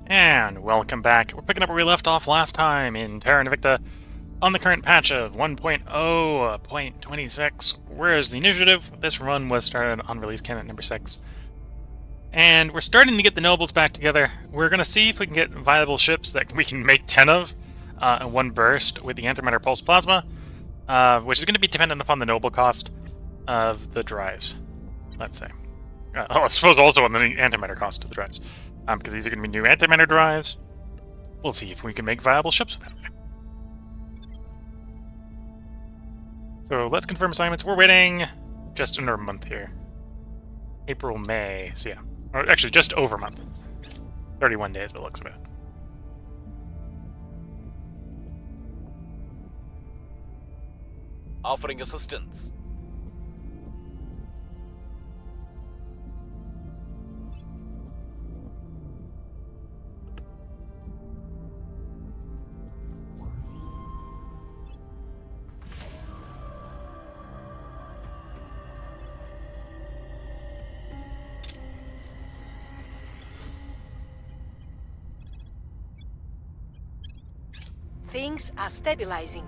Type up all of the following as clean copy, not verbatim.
And welcome back. We're picking up where we left off last time in Terra Invicta on the current patch of 1.0.26, whereas the initiative, this run was started on release candidate number 6. And we're starting to get the nobles back together. We're going to see if we can get viable ships that we can make 10 of in one burst with the antimatter pulse plasma, which is going to be dependent upon the noble cost of the drives, let's say. I suppose also on the antimatter cost of the drives. Because these are going to be new antimatter drives. We'll see if we can make viable ships with them. So let's confirm assignments. We're waiting just under a month here. April, May. So yeah. Or actually, just over a month. 31 days, by the looks of it. Offering assistance. Things are stabilizing.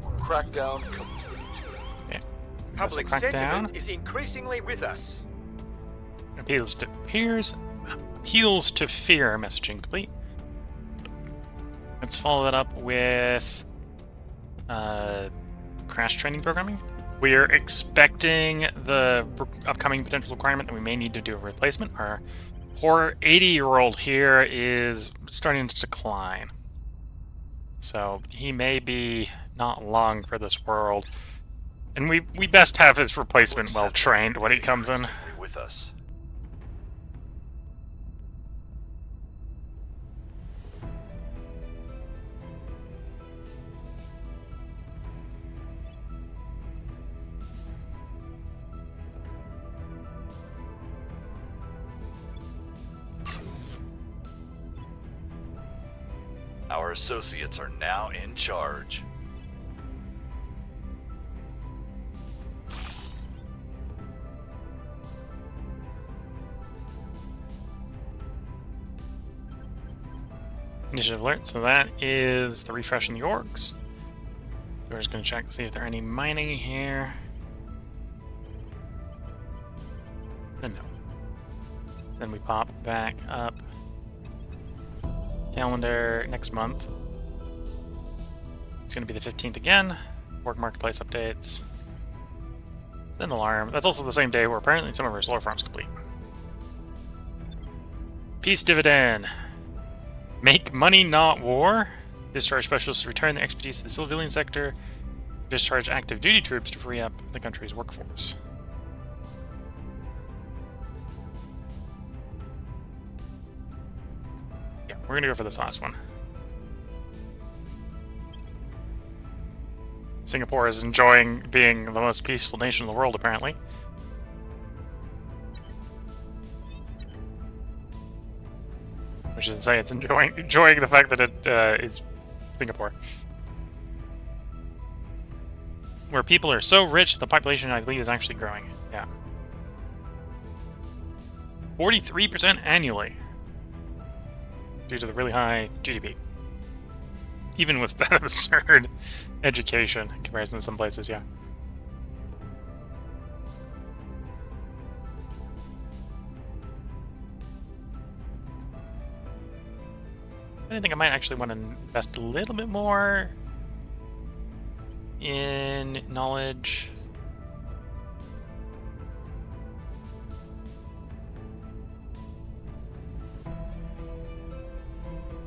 Crackdown complete. Yeah. Public sentiment is increasingly with us. Appeals to fear messaging complete. Let's follow that up with crash training programming. We are expecting the upcoming potential requirement that we may need to do a replacement. Our poor 80-year-old here is starting to decline. So he may be not long for this world. And we best have his replacement well trained when he comes in. With us. Our associates are now in charge. Initiative alert, so that is the refresh in the orgs. So we're just going to check to see if there are any mining here. And no. So then we pop back up. Calendar next month. It's going to be the 15th again. Work marketplace updates. Then alarm. That's also the same day where apparently some of our solar farms complete. Peace dividend. Make money, not war. Discharge specialists return their expertise to the civilian sector. Discharge active duty troops to free up the country's workforce. Yeah, we're gonna go for this last one. Singapore is enjoying being the most peaceful nation in the world, apparently. Which is to say, it's enjoying the fact that it is Singapore. Where people are so rich, the population, I believe, is actually growing. Yeah. 43% annually. Due to the really high GDP. Even with that absurd education in comparison to some places, yeah. I think I might actually want to invest a little bit more in knowledge.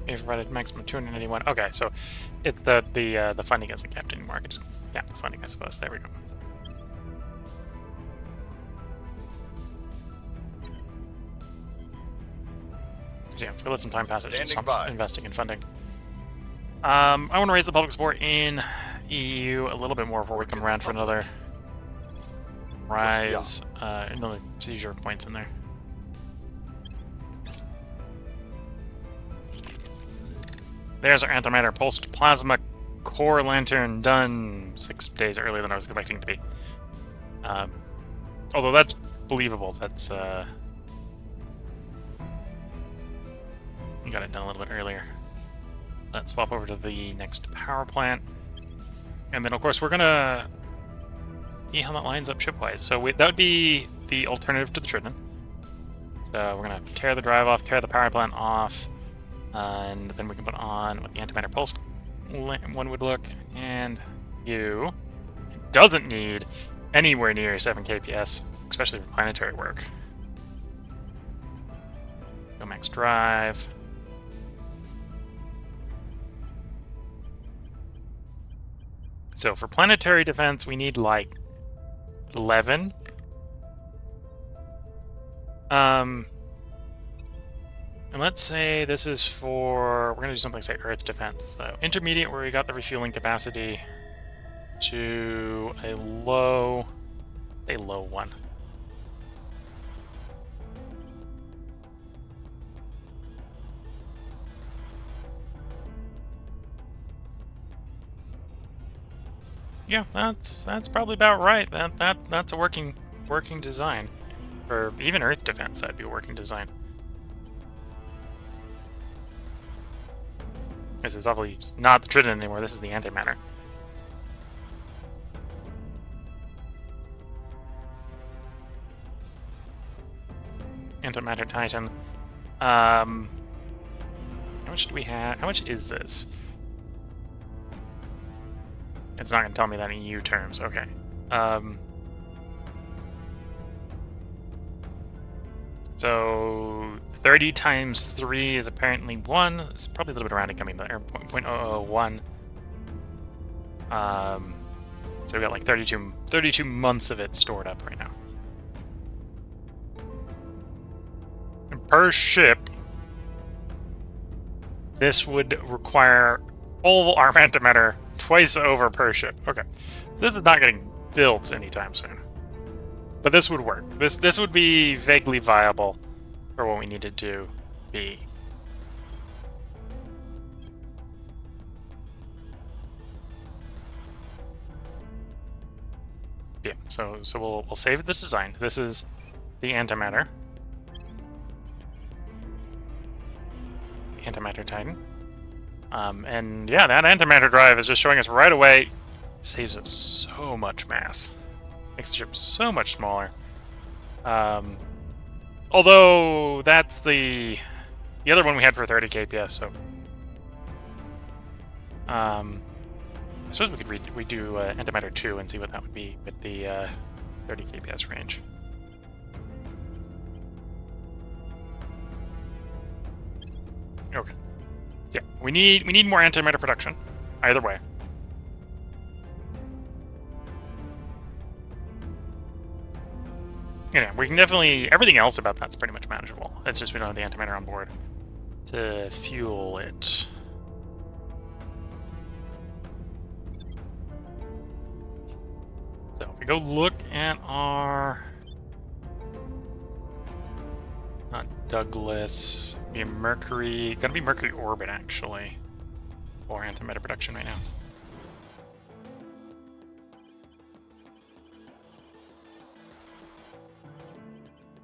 We've provided maximum 281. Okay, so it's the funding isn't capped anymore. I can just cap the funding, I suppose. There we go. So yeah, if we let some time pass, it just stops investing in funding. I want to raise the public support in EU a little bit more before we come around for another rise, another seizure of points in there. There's our antimatter pulsed plasma core lantern done 6 days earlier than I was expecting it to be. Although that's believable. That's We got it done a little bit earlier. Let's swap over to the next power plant. And then, of course, we're going to see how that lines up shipwise. So that would be the alternative to the Trident. So we're going to tear the drive off, tear the power plant off, and then we can put on what the antimatter pulse one would look. And you doesn't need anywhere near 7 kps, especially for planetary work. Go max drive. So for planetary defense, we need like 11. And let's say this is for, we're gonna do something like Earth's defense. So intermediate, where we got the refueling capacity, to a low 1. Yeah, that's probably about right. That's a working design. Or even Earth's defense, that'd be a working design. This is obviously not the Trident anymore, this is the antimatter. Antimatter Titan. How much do we have? How much is this? It's not going to tell me that in EU terms. Okay. So 30 times 3 is apparently 1. It's probably a little bit of rounding coming, but 0.001. So we got like 32 months of it stored up right now. And per ship, this would require all our antimatter twice over per ship. Okay, so this is not getting built anytime soon. But this would work. This would be vaguely viable for what we need to do. Yeah, so we'll save this design. This is the antimatter. Antimatter Titan. And yeah, that antimatter drive is just showing us right away. Saves us so much mass. Makes the ship so much smaller. Although that's the other one we had for 30 kps, so I suppose we could redo antimatter 2 and see what that would be with the 30 kps range. Okay. So yeah, we need more antimatter production. Either way. Yeah, we can definitely... Everything else about that's pretty much manageable. It's just we don't have the antimatter on board to fuel it. So if we go look at our... Not Douglas. Be a Mercury... Gonna be Mercury Orbit, actually. For antimatter production right now.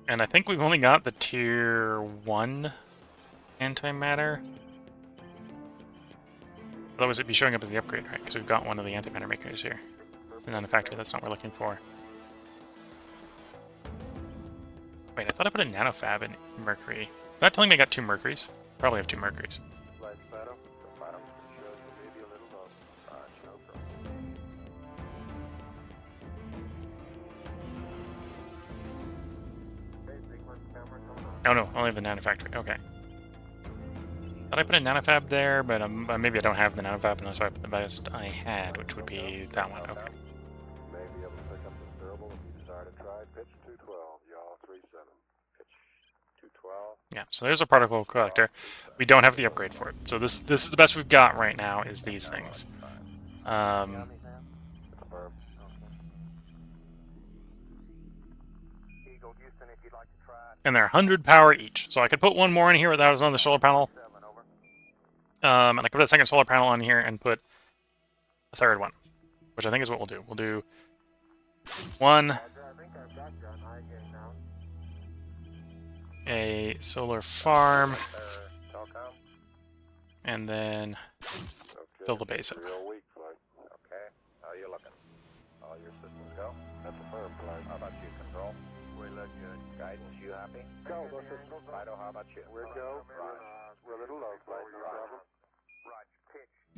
And I think we've only got the tier 1 antimatter. Otherwise it'd be showing up as the upgrade, right? Because we've got one of the antimatter makers here. It's a nanofactory, that's not what we're looking for. Wait, I thought I put a nanofab in Mercury. Is that telling me I got 2 Mercuries? Probably have 2 Mercuries. Oh no, only the nanofactory. Okay. Thought I put a nanofab there, but maybe I don't have the nanofab, and so I put the best I had, which would be that one. Okay. Yeah, so there's a particle collector. We don't have the upgrade for it, so this is the best we've got right now. Is these things. And they're 100 power each. So I could put one more in here without us on the solar panel. And I could put a second solar panel on here and put a third one, which I think is what we'll do. We'll do one, a solar farm, and then fill the base up. Real weak flight. Okay. How you looking? All your systems go? That's a firm flight. How about you, Control? We look good. Guidance, you happy? Go systems. Fido, how about you? We're go. We're a little low flight. No problem.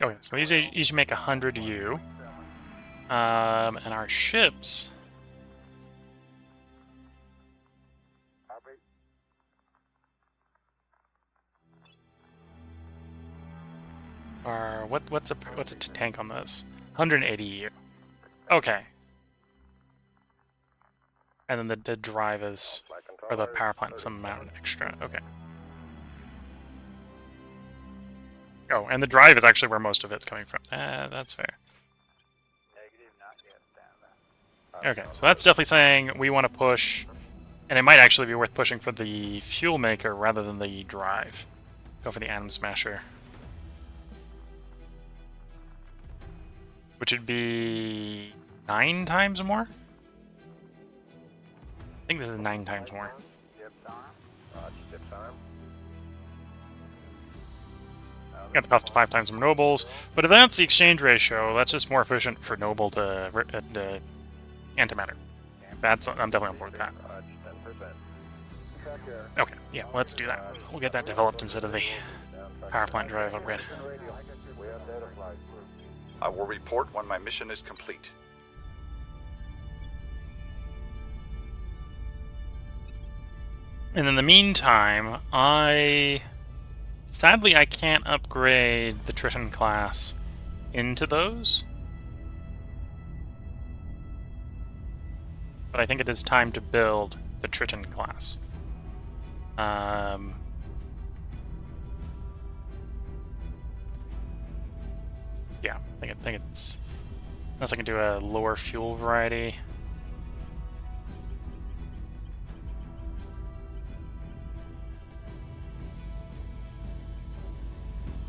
Okay, so these each make 100 U. And our ships are what's a tank on this? 180 U. Okay. And then the drive is, or the power plant, some amount extra. Okay. Oh, and the drive is actually where most of it's coming from. That's fair. Negative, not yet. Okay, so that's definitely saying we want to push, and it might actually be worth pushing for the fuel maker rather than the drive. Go for the Atom Smasher. Which would be 9 times more? I think this is 9 times more. Got the cost of 5 times more nobles, but if that's the exchange ratio, that's just more efficient for noble to antimatter. I'm definitely on board with that. Okay, yeah, let's do that. We'll get that developed instead of the power plant drive upgrade. I will report when my mission is complete. And in the meantime, sadly I can't upgrade the Triton class into those. But I think it is time to build the Triton class. Yeah, I think it's, unless I can do a lower fuel variety.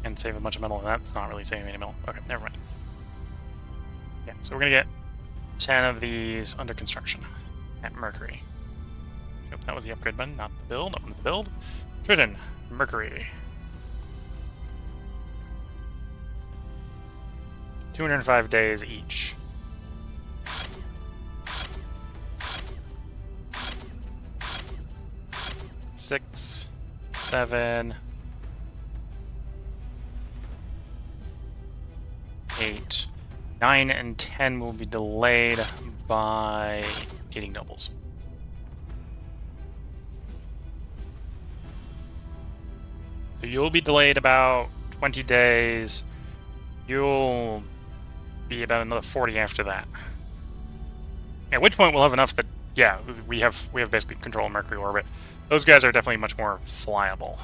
And save a bunch of metal, and that's not really saving any metal. Okay, never mind. Yeah, so we're gonna get 10 of these under construction at Mercury. Nope, that was the upgrade button, not the build. Open the build. Triton, Mercury. 205 days each. Six, 7, 8, 9, and 10 will be delayed by eating nobles. So you'll be delayed about 20 days. You'll be about another 40 after that. At which point we'll have enough that, yeah, we have basically control of Mercury orbit. Those guys are definitely much more flyable.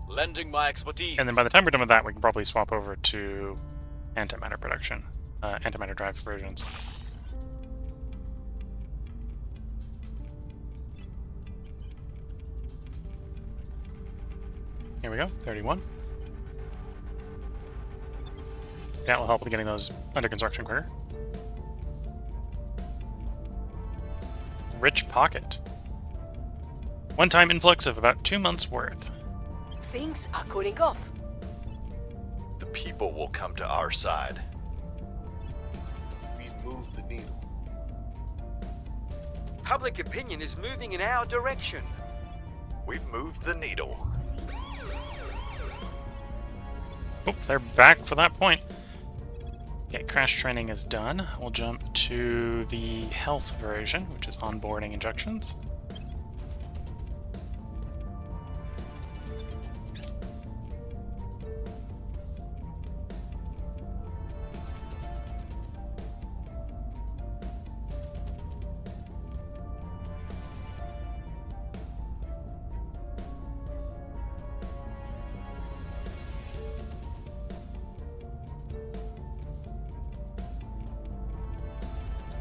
Lending my expertise. And then by the time we're done with that, we can probably swap over to antimatter production, antimatter drive versions. Here we go, 31. That will help with getting those under construction quicker. Rich pocket. One-time influx of about 2 months' worth. Things are cooling off. The people will come to our side. We've moved the needle. Public opinion is moving in our direction. We've moved the needle. Oops, they're back for that point. Okay, crash training is done. We'll jump to the health version, which is onboarding injections.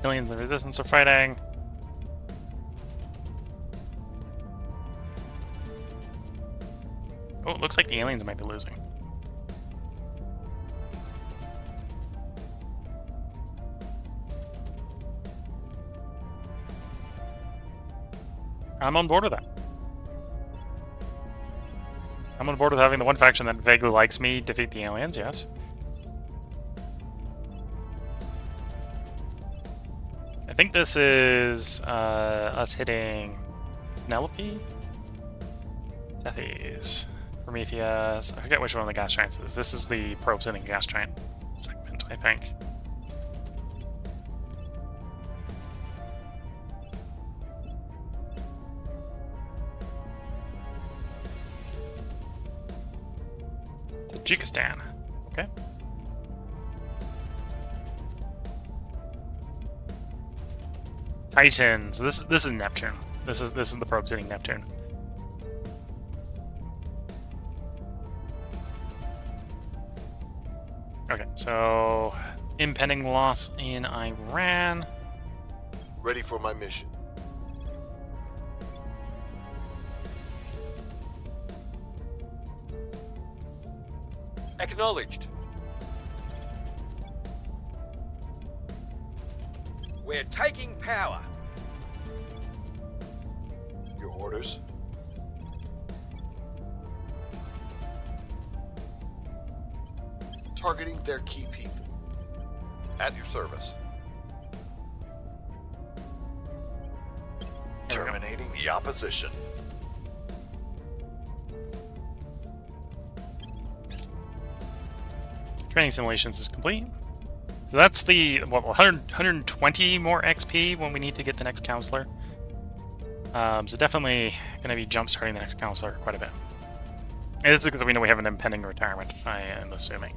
Aliens and the Resistance are fighting. Oh, it looks like the aliens might be losing. I'm on board with that. I'm on board with having the one faction that vaguely likes me defeat the aliens, yes. I think this is us hitting Penelope? Tethys. Prometheus. I forget which one of the gas giants is. This is the probes hitting gas giant segment, I think. Tajikistan. Okay. Titans. This is Neptune. This is the probes hitting Neptune. Okay, so impending loss in Iran. Ready for my mission. Acknowledged. We're taking power. Your orders? Targeting their key people. At your service. Terminating the opposition. Training simulations is complete. So that's the, what, 120 more XP when we need to get the next counselor. So definitely going to be jump-starting the next counselor quite a bit. And this is because we know we have an impending retirement, I am assuming.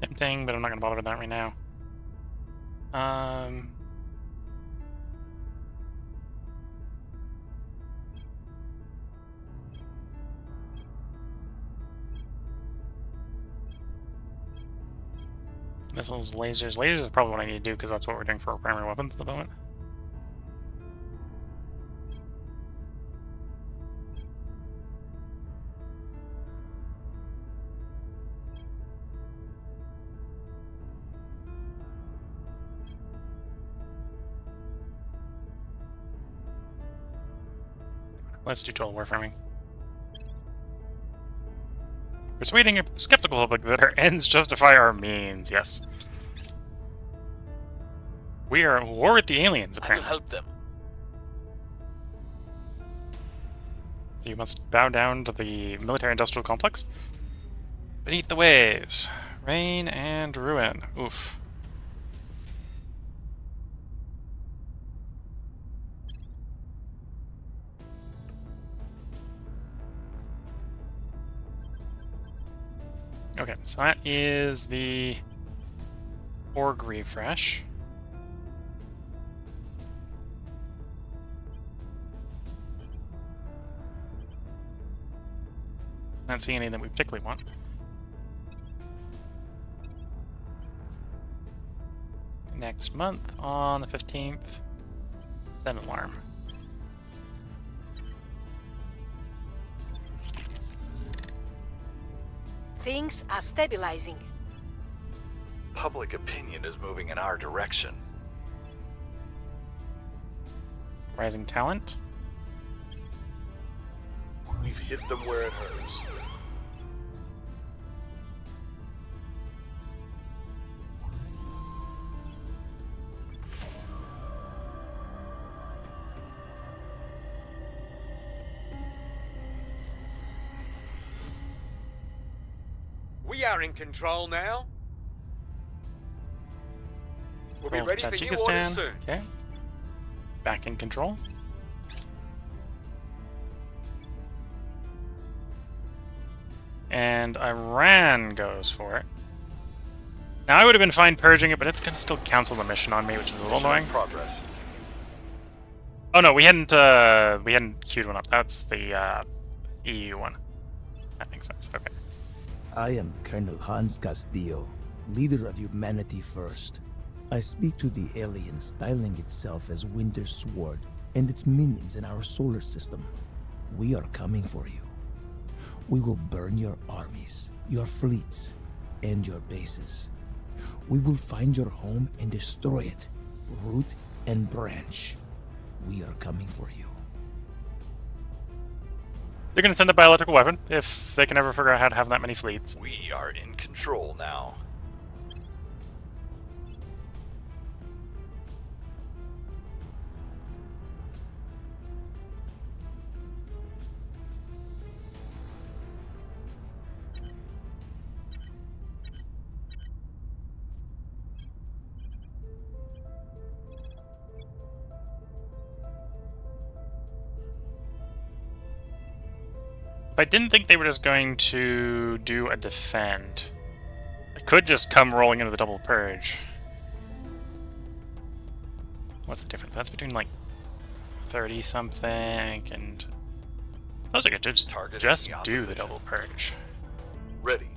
Tempting, but I'm not going to bother with that right now. Missiles, lasers. Lasers is probably what I need to do because that's what we're doing for our primary weapons at the moment. Let's do total warframing. Persuading a skeptical public that our ends justify our means, yes. We are at war with the aliens, I will apparently. help them. So you must bow down to the military-industrial complex. Beneath the waves. Rain and ruin. Oof. Okay, so that is the org refresh. Not seeing anything that we particularly want. Next month on the 15th, set an alarm. Things are stabilizing. Public opinion is moving in our direction. Rising talent. We've hit them where it hurts. We are in control now. We'll be ready for new orders soon. Okay. Back in control. And Iran goes for it. Now, I would have been fine purging it, but it's going to still cancel the mission on me, which is a little annoying. Progress. Oh no, we hadn't queued one up. That's the EU one. That makes sense. Okay. I am Colonel Hans Castillo, leader of Humanity First. I speak to the alien styling itself as Winter Sword and its minions in our solar system. We are coming for you. We will burn your armies, your fleets, and your bases. We will find your home and destroy it, root and branch. We are coming for you. They're going to send a biological weapon if they can ever figure out how to have that many fleets. We are in control now. If I didn't think they were just going to do a defend, I could just come rolling into the double purge. What's the difference? That's between like 30 something and sounds like I could just do the double purge. Ready.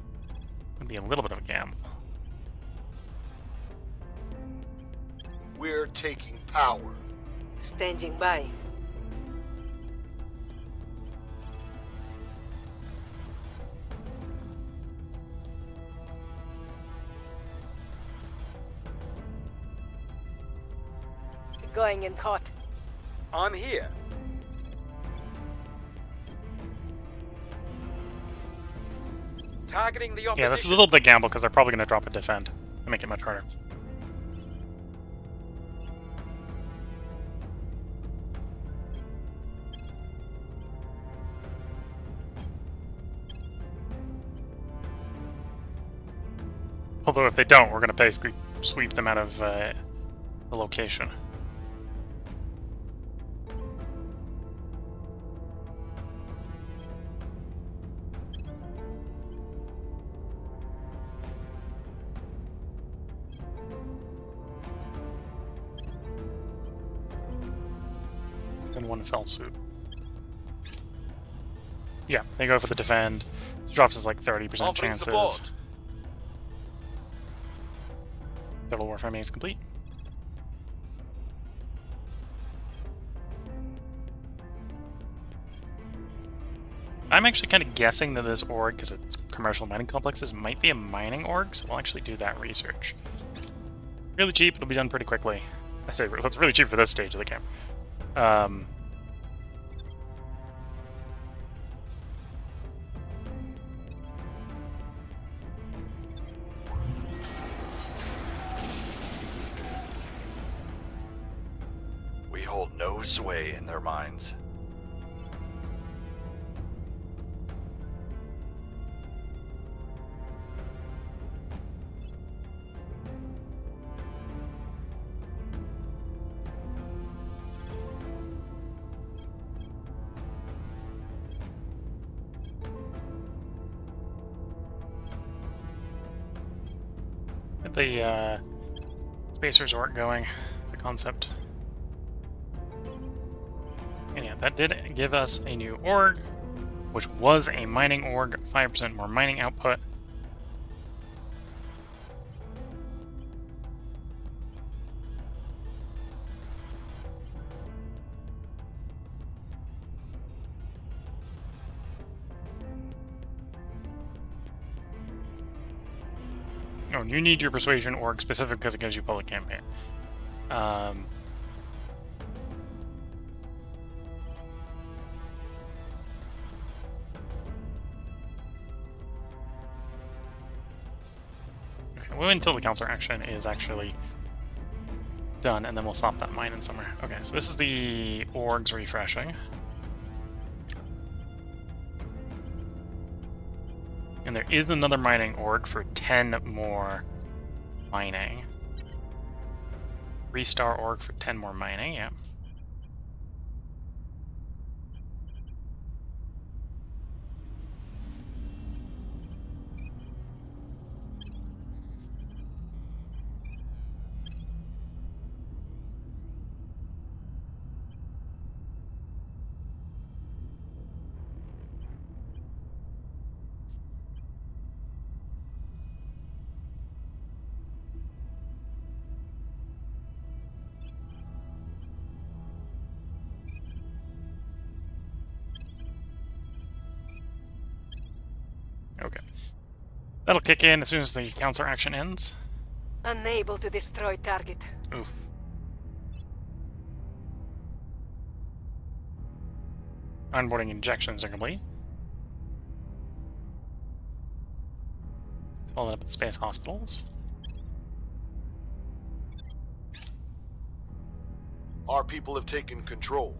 Would be a little bit of a gamble. We're taking power. Standing by. Going in hot. I'm here. Targeting the opposition. Yeah, this is a little bit gamble because they're probably going to drop a defend to make it much harder. Although if they don't, we're going to basically sweep them out of the location. In one fell swoop. Yeah, they go for the defend. This drops us like 30% chances. Support. Total warfare is complete. I'm actually kind of guessing that this org, because it's commercial mining complexes, might be a mining org, so we'll actually do that research. Really cheap, it'll be done pretty quickly. I say it's really cheap for this stage of the game. We hold no sway in their minds. Get the space resort going. It's a concept. And yeah, that did give us a new org, which was a mining org, 5% more mining output. Oh, you need your persuasion org specific because it gives you public campaign. Okay, we'll wait until the counselor action is actually done, and then we'll stop that mine in summer. Okay, so this is the orgs refreshing. And there is another mining org for 10 more mining. 3-star org for 10 more mining, yeah. That'll kick in as soon as the counselor action ends. Unable to destroy target. Oof. Onboarding injections are complete. Followed up at space hospitals. Our people have taken control.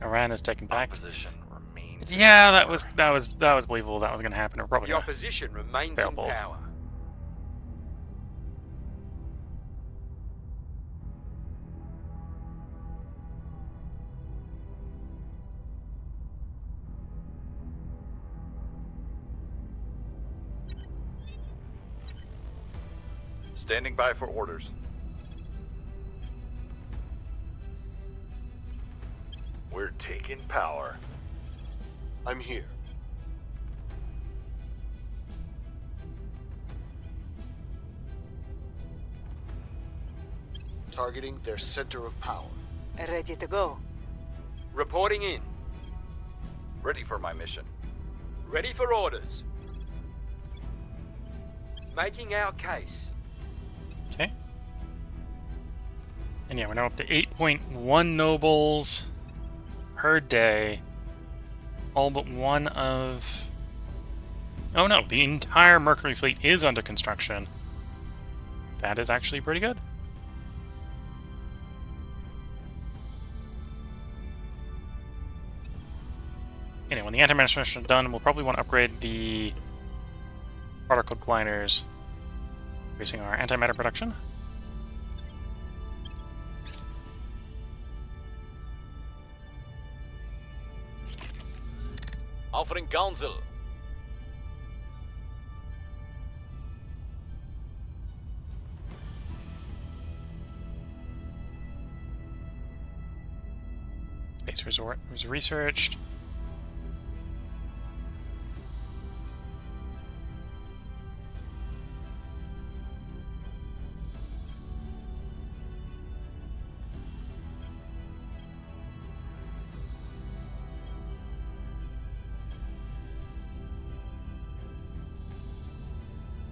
Iran is taken back. Opposition remains. Yeah, that was believable. That was going to happen. Or probably The gonna opposition remains fail in both. power. Standing by for orders. We're taking power. I'm here. Targeting their center of power. Ready to go. Reporting in. Ready for my mission. Ready for orders. Making our case. Okay. And yeah, we're now up to 8.1 nobles per day. All but one of... Oh no, the entire Mercury fleet is under construction. That is actually pretty good. Anyway, when the anti-matter missions are done, we'll probably want to upgrade the particle gliders, increasing our antimatter production. Offering counsel. Space resort was researched.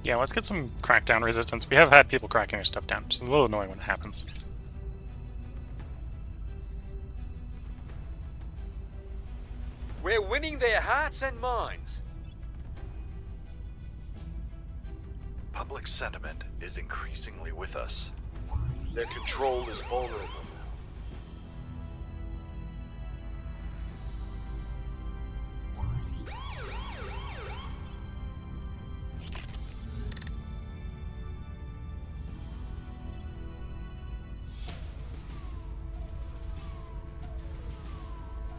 Yeah, let's get some crackdown resistance. We have had people cracking our stuff down. It's a little annoying when it happens. We're winning their hearts and minds. Public sentiment is increasingly with us. Their control is vulnerable now.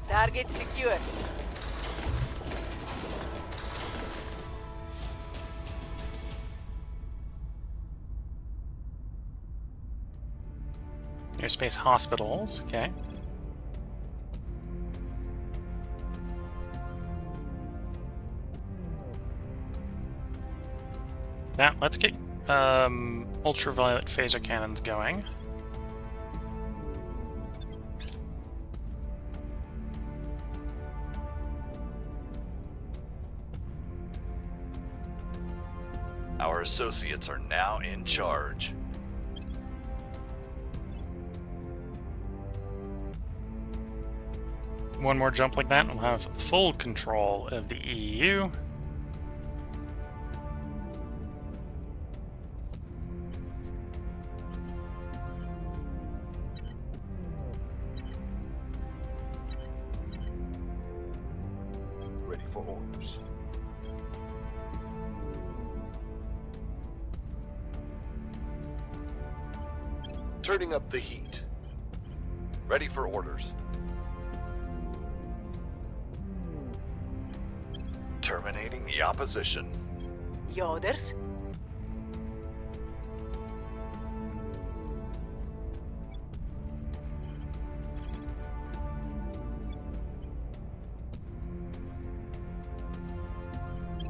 Target secure. Near space hospitals, okay. Now, let's get ultraviolet phaser cannons going. Our associates are now in charge. One more jump like that, and we'll have full control of the EU. Ready for orders. Turning up the heat. Ready for orders. Terminating the opposition. Yoders.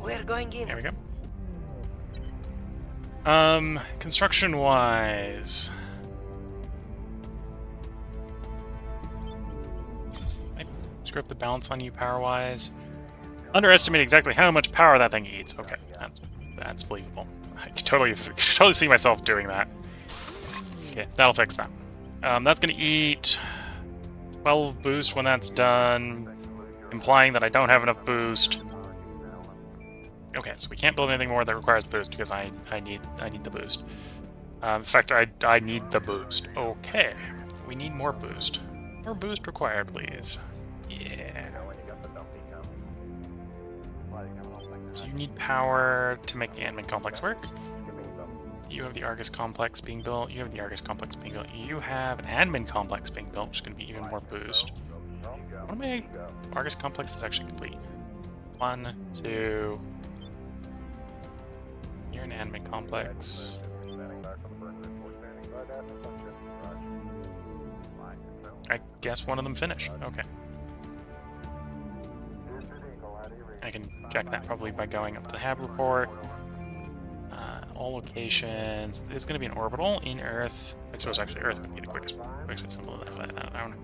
We're going in. There we go. Construction-wise... I screw up the balance on you power-wise. underestimate exactly how much power that thing eats. Okay, that's believable. I can totally see myself doing that. Okay, that'll fix that. That's going to eat 12 boost when that's done, implying that I don't have enough boost. Okay, so we can't build anything more that requires boost because I need the boost. In fact, I need the boost. Okay, we need more boost. More boost required, please. Yeah. So you need power to make the admin complex work. You have the Argus complex being built. You have the Argus complex being built. You have an admin complex being built, which is going to be even more boost. One of my Argus complex is actually complete. 1, 2. You're an admin complex. I guess one of them finished. Okay. I can check that probably by going up to the HAB report. All locations. There's going to be an orbital in Earth. I suppose actually Earth would be the quickest symbol of that. I don't know.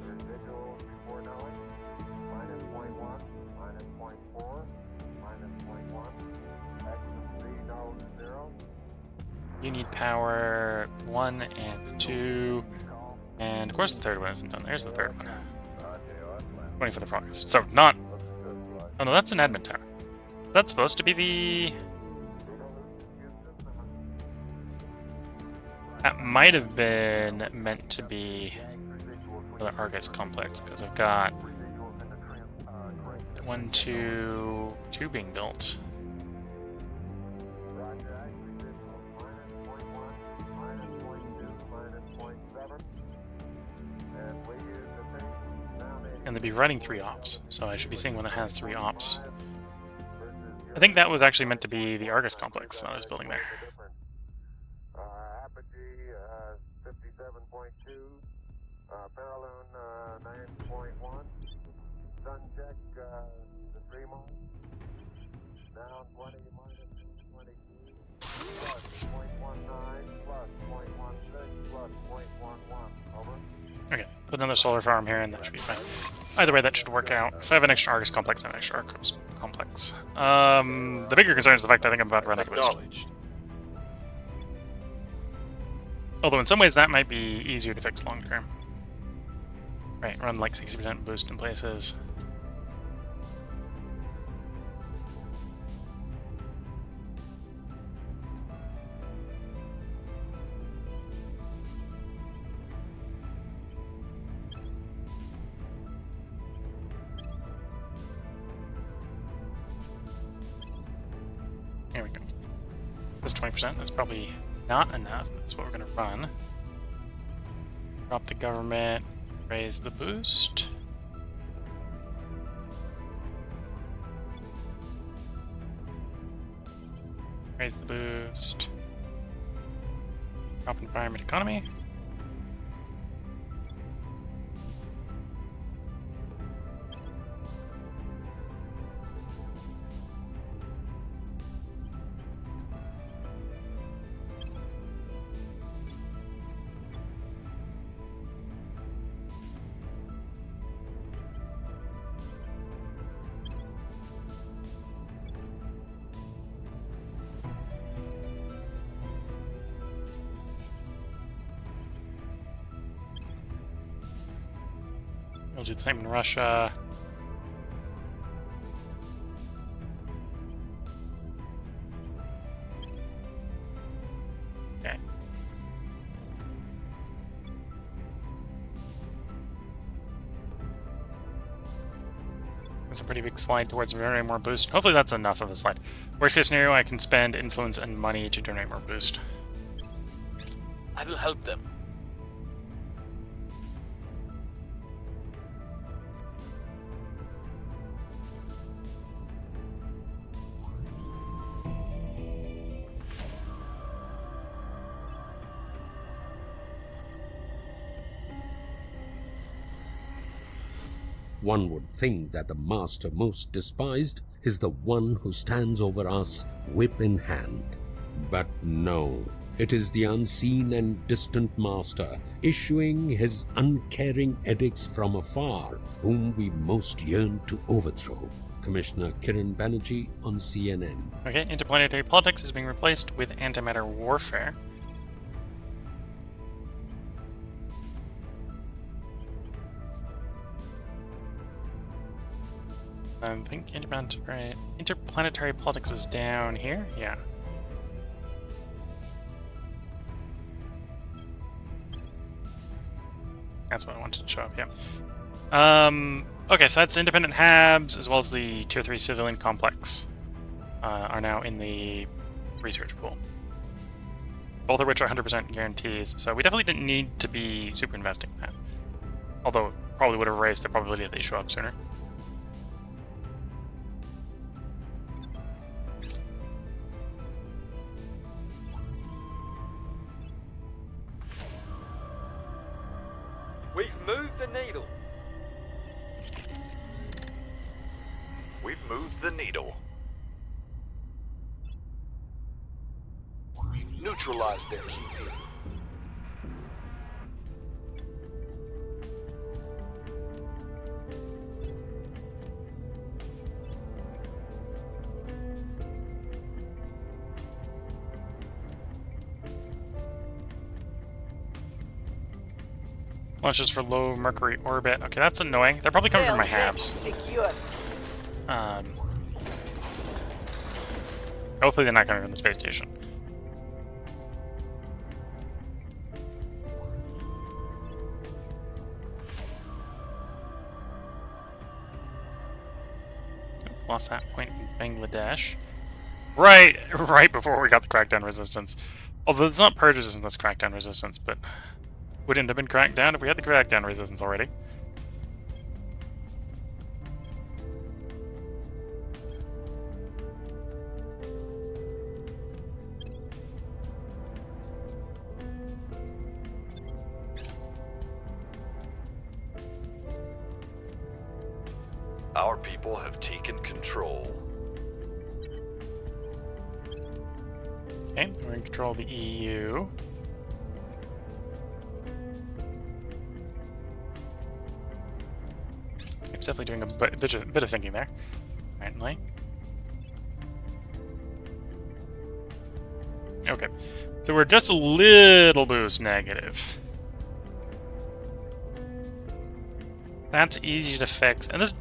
You need power 1 and 2. And of course the third one isn't done. There's the third one. 20 for the progress. So not... Oh no, that's an admin tower. Is that supposed to be the... That might have been meant to be the Argus complex, because I've got 1, 2 being built. And they'd be running 3 ops, so I should be seeing one that has 3 ops. I think that was actually meant to be the Argus complex that I was building there. Apogee 57.2, Paraloon 9.1, Sun check the 3 miles, down 20 minus 22, plus 0.19, plus 0.16, plus 0.11, over. Okay, put another solar farm here and that should be fine. Either way, that should work out. If I have an extra Argus complex, then an extra Argus complex. The bigger concern is the fact I think I'm about to run out of boost. Although in some ways that might be easier to fix long term. Right, run like 60% boost in places. There we go. That's 20%. That's probably not enough. That's what we're going to run. Drop the government. Raise the boost. Raise the boost. Drop environment economy. We'll do the same in Russia. Okay. That's a pretty big slide towards generating more boost. Hopefully that's enough of a slide. Worst case scenario, I can spend influence and money to generate more boost. I will help them. One would think that the master most despised is the one who stands over us, whip in hand. But no, it is the unseen and distant master, issuing his uncaring edicts from afar, whom we most yearn to overthrow. Commissioner Kiran Banerjee on CNN. Okay, interplanetary politics is being replaced with antimatter warfare. I think interplanetary politics was down here? Yeah. That's what I wanted to show up, yeah. Okay, so that's independent HABs, as well as the Tier 3 civilian complex are now in the research pool. Both of which are 100% guarantees, so we definitely didn't need to be super investing in that. Although, it probably would have raised the probability that they show up sooner. We've moved the needle. We've moved the needle. We've neutralized their key people. Launches for low Mercury orbit. Okay, that's annoying. They're probably coming from my LZ HABs. secure. Hopefully they're not coming from the space station. Lost that point in Bangladesh. Right before we got the crackdown resistance. Although it's not purge resistance, that's crackdown resistance, but wouldn't have been crackdown if we had the crackdown resistance already. Our people have taken control. Okay, we're in control of the EU. It's definitely doing a bit of thinking there, apparently. Okay, so we're just a little boost negative. That's easy to fix, and this...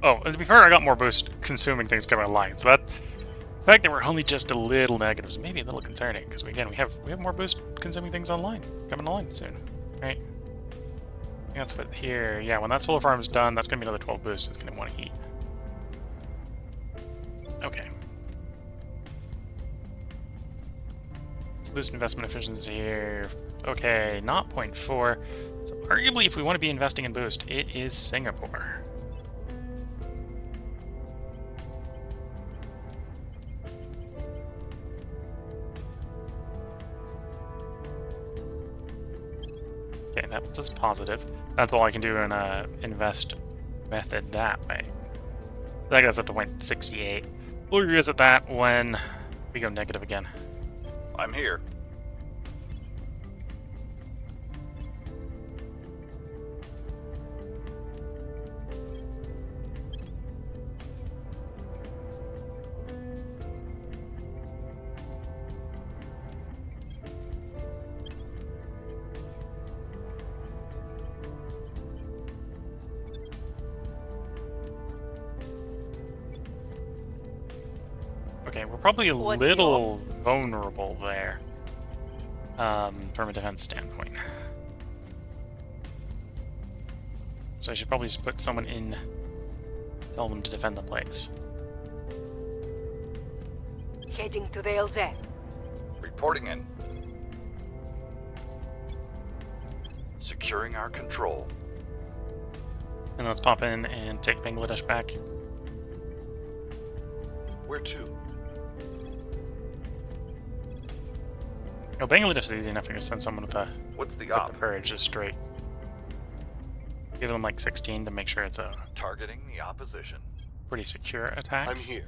Oh, and to be fair, I got more boost consuming things coming online, so that... The fact that we're only just a little negative is maybe a little concerning, because again, we have more boost consuming things online, coming online soon, right? That's what here, yeah, when that solar farm is done, that's going to be another 12 boosts it's going to want to eat. Okay. Let's boost investment efficiency here. Okay, not 0.4. So arguably, if we want to be investing in boost, it is Singapore. Okay, that puts us positive. That's all I can do in a invest method that way. That goes up to 0.68. We'll revisit that when we go negative again. I'm here. Okay, we're probably a What's the little vulnerable there, from a defense standpoint. So I should probably just put someone in, tell them to defend the place. Heading to the LZ. Reporting in. Securing our control. And let's pop in and take Bangladesh back. Where to? Oh, Bangladesh is easy enough to send someone with What's the the op? purge just straight. Give them like 16 to make sure it's a Targeting the opposition. pretty secure attack. I'm here.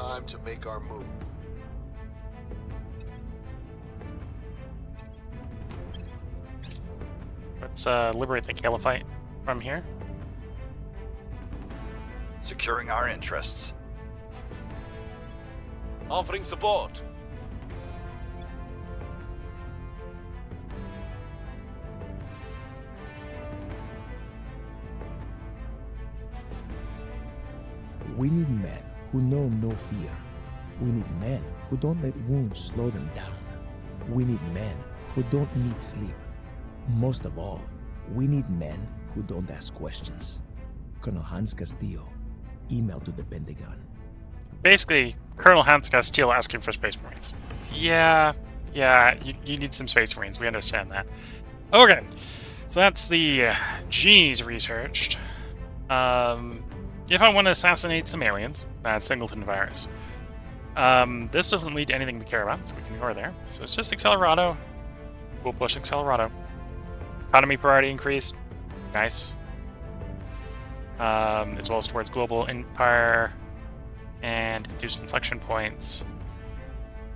Time to make our move. Let's liberate the Caliphate from here. Securing our interests. Offering support. We need men who know no fear. We need men who don't let wounds slow them down. We need men who don't need sleep. Most of all, we need men who don't ask questions. Colonel Hans Castillo, email to the Pentagon. Basically, Colonel Hans Castile asking for Space Marines. Yeah, you need some Space Marines. We understand that. Okay, so that's the G's researched. If I want to assassinate some aliens, that's Singleton virus. This doesn't lead to anything we care about, so we can ignore there. So it's just Accelerado. We'll push Accelerado. Economy priority increased. Nice. As well as towards global empire and induced inflection points.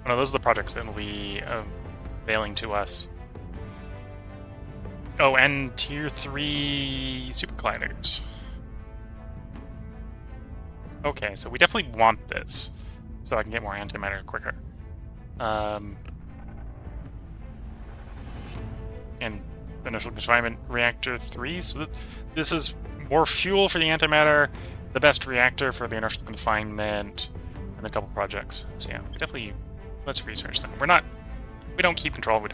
Oh, no, those are the projects that will be availing to us. Oh, and tier 3 super colliders. Okay, so we definitely want this, so I can get more antimatter quicker. And initial confinement reactor 3, so this is more fuel for the antimatter, the best reactor for the inertial confinement, and a couple projects. So yeah, definitely, let's research them. We don't keep control of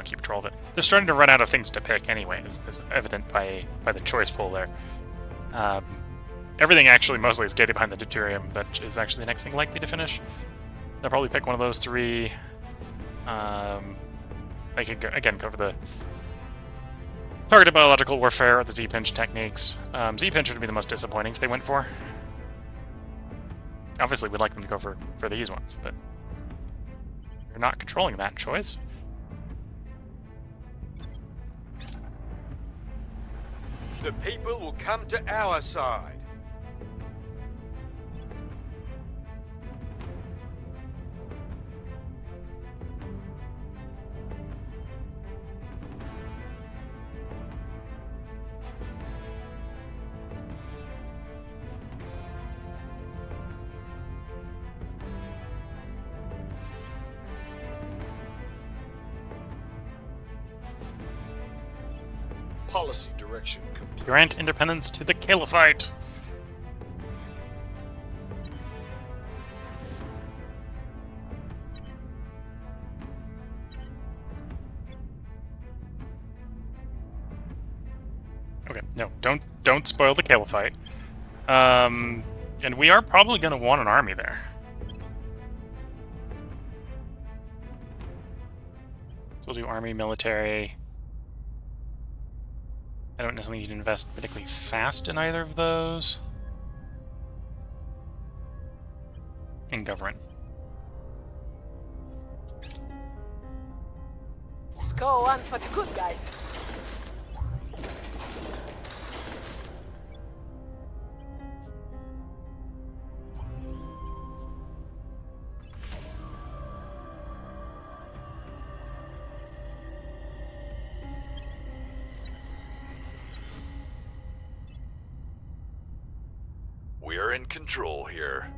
it. They're starting to run out of things to pick anyway, as evident by the choice pool there. Everything actually mostly is gated behind the deuterium. That is actually the next thing likely to finish. They'll probably pick one of those 3. They could, again, cover the targeted biological warfare or the Z-pinch techniques. Z-pinch would be the most disappointing if they went for. Obviously, we'd like them to go for these ones, but you're not controlling that choice. The people will come to our side. Policy direction complete. Grant independence to the Caliphate. Okay, no, don't spoil the Caliphate. And we are probably going to want an army there. So we'll do army, military. I don't necessarily need to invest particularly fast in either of those. In government. Let's go on for the good guys. We're in control here.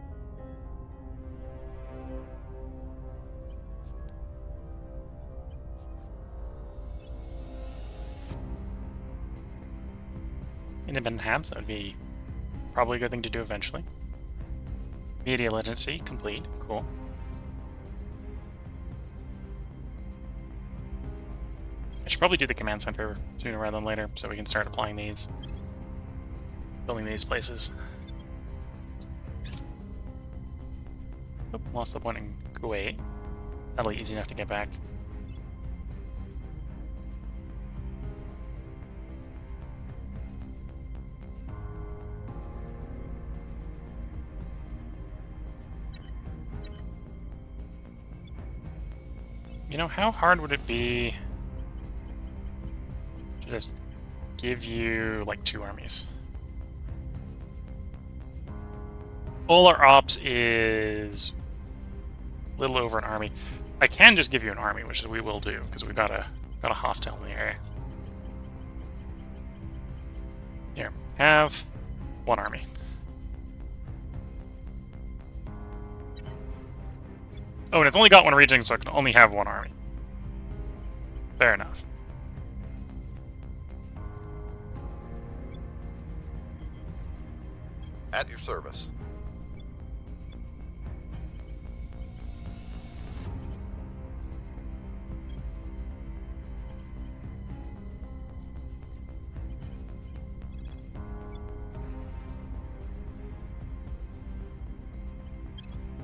Independent habs, that would be probably a good thing to do eventually. Media literacy, complete, cool. I should probably do the command center sooner rather than later, so we can start applying these. Building these places. Oop, lost the point in Kuwait. That'll be easy enough to get back. You know, how hard would it be to just give you, like, 2 armies? All our ops is a little over an army. I can just give you an army, which we will do, because we've got a hostile in the area. Here, have 1 army. Oh, and it's only got 1 region, so it can only have 1 army. Fair enough. At your service.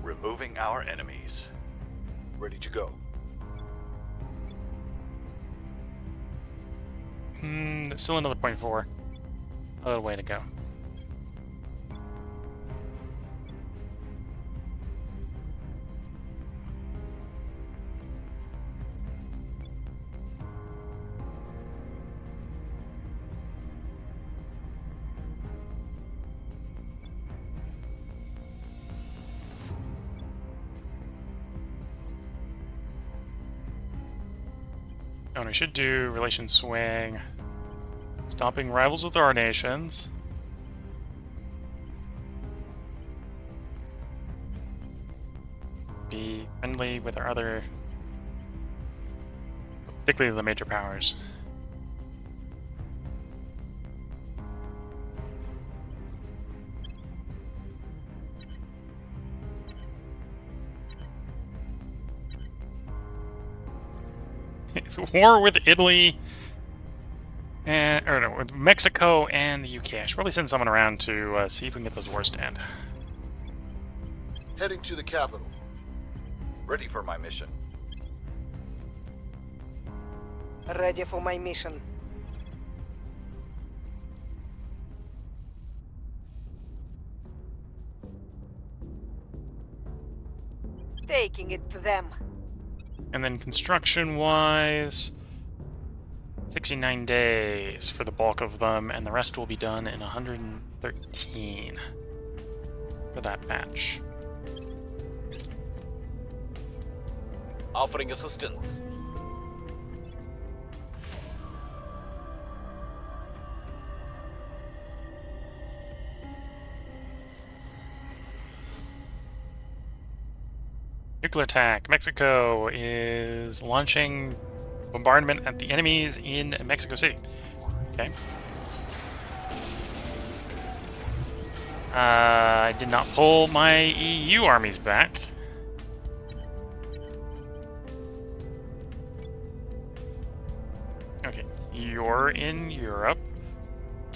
Removing our enemies. Ready to go. Still another 0.4. A little way to go. Oh, and we should do relation swing. Stopping rivals with our nations. Be friendly with our other... particularly the major powers. War with Italy, or no, with Mexico and the UK. I should probably send someone around to see if we can get those wars to end. Heading to the capital. Ready for my mission. Ready for my mission. Taking it to them. And then construction-wise, 69 days for the bulk of them, and the rest will be done in 113 for that batch. Offering assistance. Nuclear attack. Mexico is launching bombardment at the enemies in Mexico City. Okay. I did not pull my EU armies back. Okay, you're in Europe.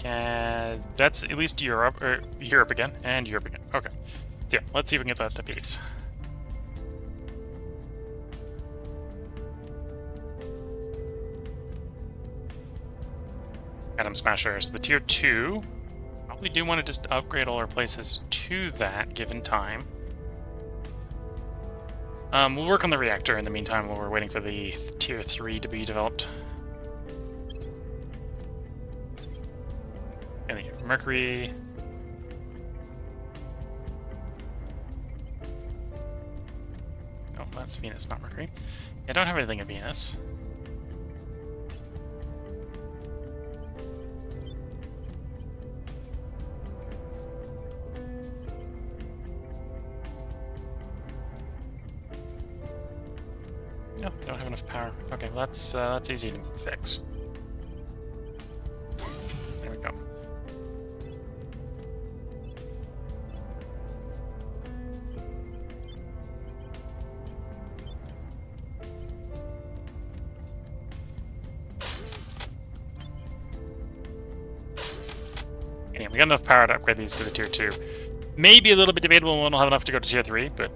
That's at least Europe, or Europe again, and Europe again. Okay. So yeah, let's see if we can get that to peace. Atom Smashers. The tier 2. Probably do want to just upgrade all our places to that given time. We'll work on the reactor in the meantime while we're waiting for the tier 3 to be developed. And then Mercury. Oh, that's Venus, not Mercury. I don't have anything in Venus. No, don't have enough power. Okay, well that's easy to fix. There we go. Anyway, we got enough power to upgrade these to the tier 2. Maybe a little bit debatable when we'll have enough to go to tier 3, but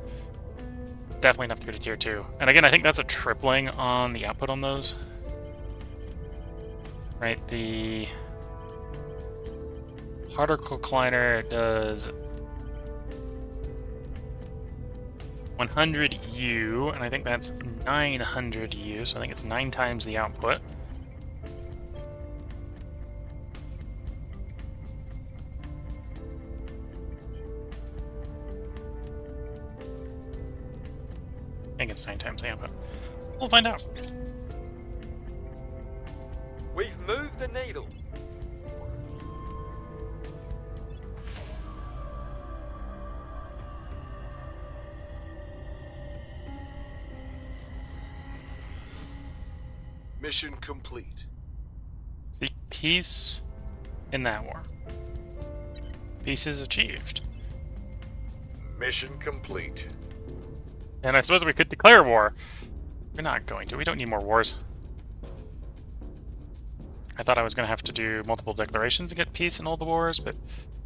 definitely enough to go to tier 2. And again, I think that's a tripling on the output on those. Right, the particle collider does 100 U, and I think that's 900 U, so I think it's 9 times the output. think it's 9 times, yeah, but we'll find out. We've moved the needle. Mission complete. Seek peace in that war. Peace is achieved. Mission complete. And I suppose we could declare war. We're not going to. We don't need more wars. I thought I was going to have to do multiple declarations to get peace in all the wars, but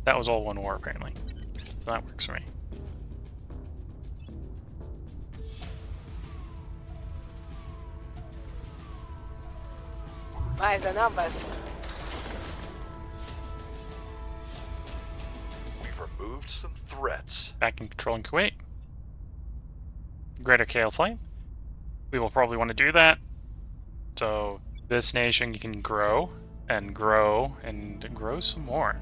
that was all one war, apparently. So that works for me. By the numbers. We've removed some threats. Back in controlling Kuwait. Greater Kale Flame. We will probably want to do that. So this nation can grow and grow and grow some more.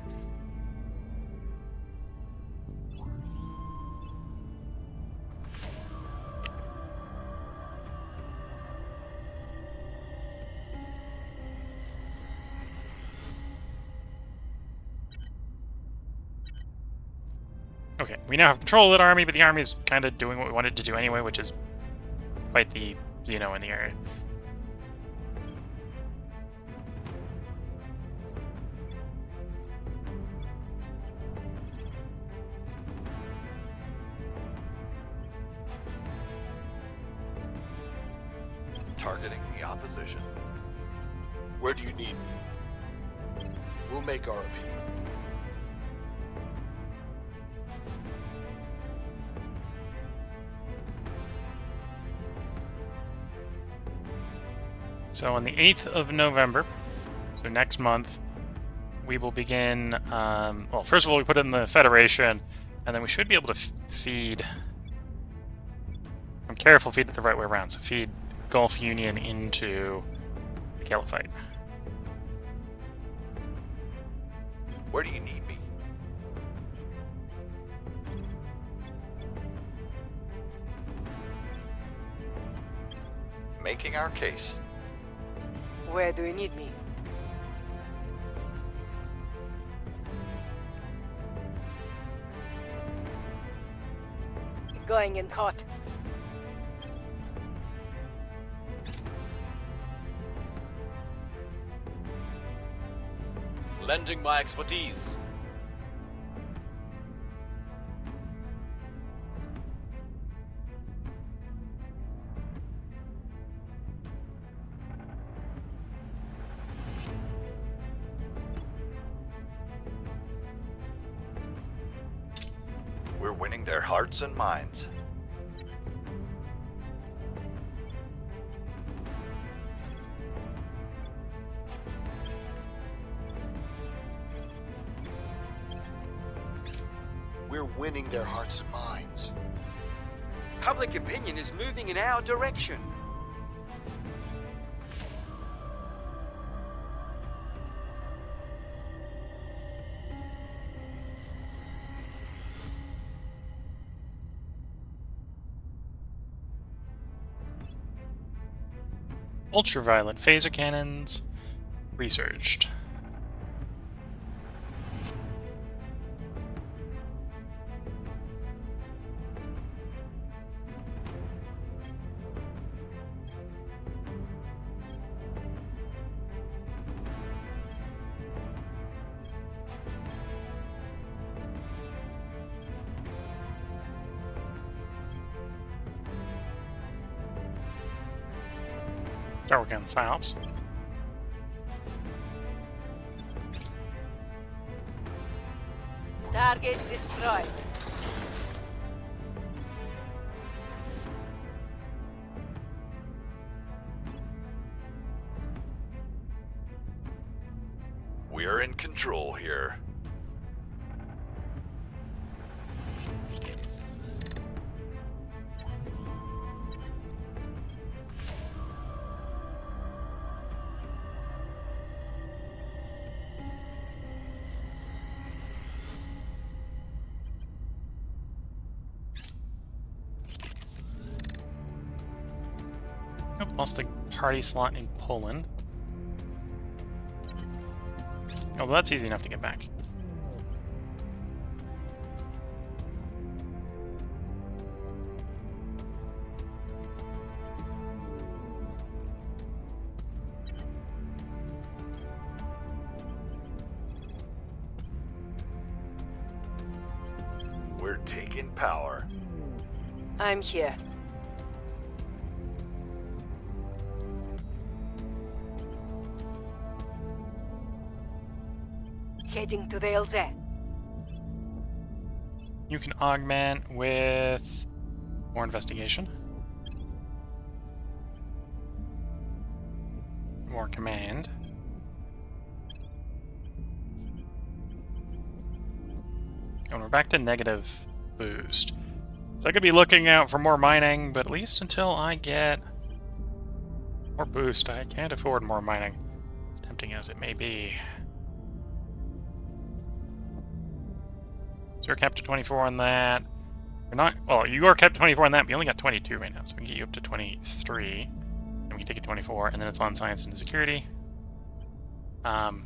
Okay, we now have control of that army, but the army is kind of doing what we wanted to do anyway, which is fight the Xeno in the area. Targeting the opposition. Where do you need me? We'll make our appeal. So on the 8th of November, so next month, we will begin, well, first of all, we put in the Federation, and then we should be able to feed, I'm careful, feed it the right way around, so feed Gulf Union into the Caliphate. Where do you need me? Making our case. Where do you need me? Going in hot. Lending my expertise. We're winning their hearts and minds. We're winning their hearts and minds. Public opinion is moving in our direction. Ultraviolet phaser cannons researched. Start working on PsyOps. Target destroyed. We're in control here. plus the party slot in Poland. Oh, well, that's easy enough to get back. We're taking power. I'm here. Heading to the LZ. You can augment with more investigation. More command. And we're back to negative boost. So I could be looking out for more mining, but at least until I get more boost, I can't afford more mining. As tempting as it may be. So we're capped to 24 on that. We're not, well, you are capped to 24 on that, but you only got 22 right now, so we can get you up to 23. And we can take you to 24, and then it's on science and security. And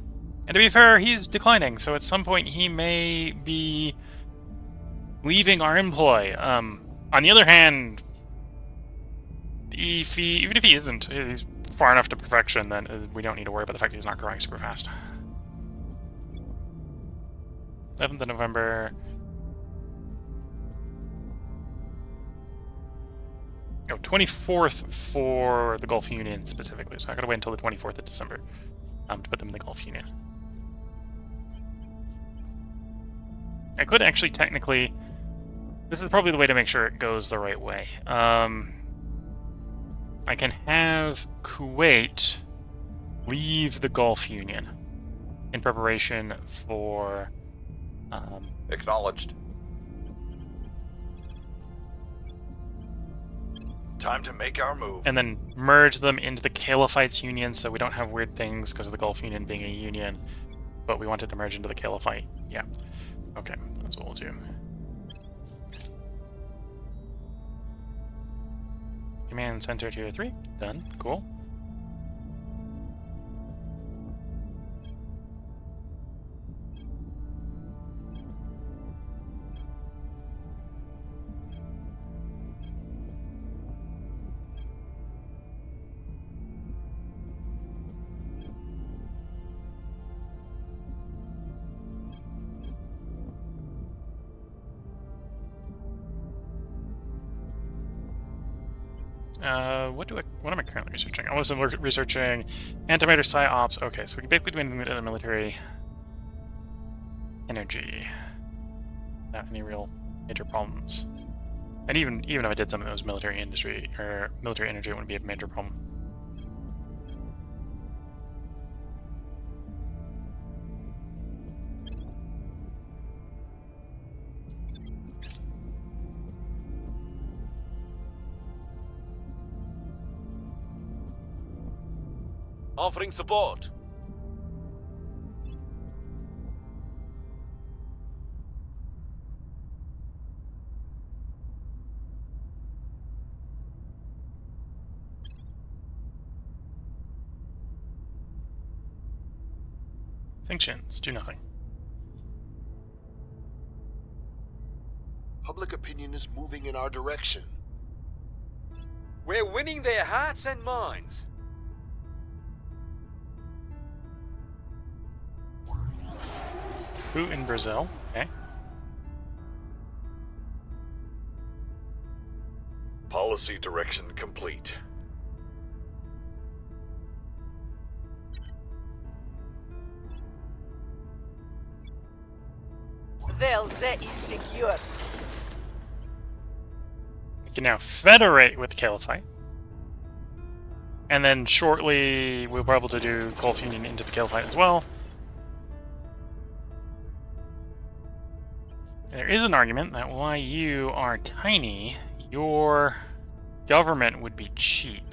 to be fair, he's declining, so at some point he may be leaving our employ. On the other hand, even if he isn't, he's far enough to perfection, then we don't need to worry about the fact that he's not growing super fast. 11th of November. Oh, 24th for the Gulf Union specifically, so I gotta wait until the 24th of December to put them in the Gulf Union. I could actually technically... This is probably the way to make sure it goes the right way. I can have Kuwait leave the Gulf Union in preparation for... Acknowledged. Time to make our move. And then merge them into the Caliphites Union so we don't have weird things because of the Gulf Union being a union. But we wanted to merge into the Caliphite. Yeah. Okay, that's what we'll do. Command Center Tier 3. Done. Cool. What am I currently researching? I was researching antimatter psyops. Okay, so we can basically do anything with military energy. Not any real major problems. And even if I did something that was military industry or military energy, it wouldn't be a major problem. Offering support. Sanctions do nothing. Public opinion is moving in our direction. We're winning their hearts and minds. Who in Brazil? Okay. Policy direction complete. The LZ is secure. We can now federate with the Caliphite. And then shortly we'll be able to do Gulf Union into the Caliphite as well. There is an argument that while you are tiny, your government would be cheap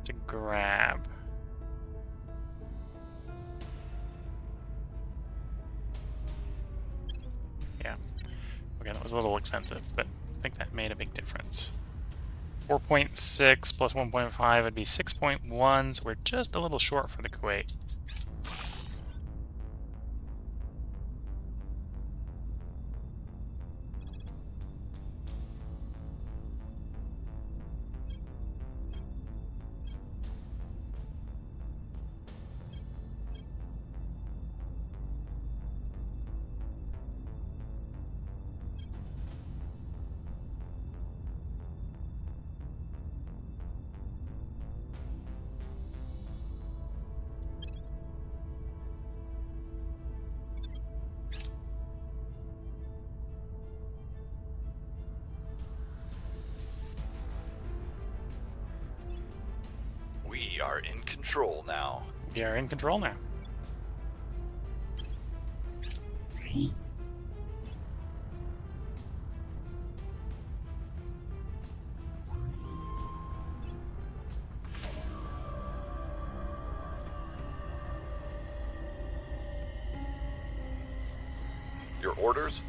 to grab. Yeah. Okay, that was a little expensive, but I think that made a big difference. 4.6 plus 1.5 would be 6.1, so we're just a little short for the Kuwait. We are in control now. We are in control now. Your orders?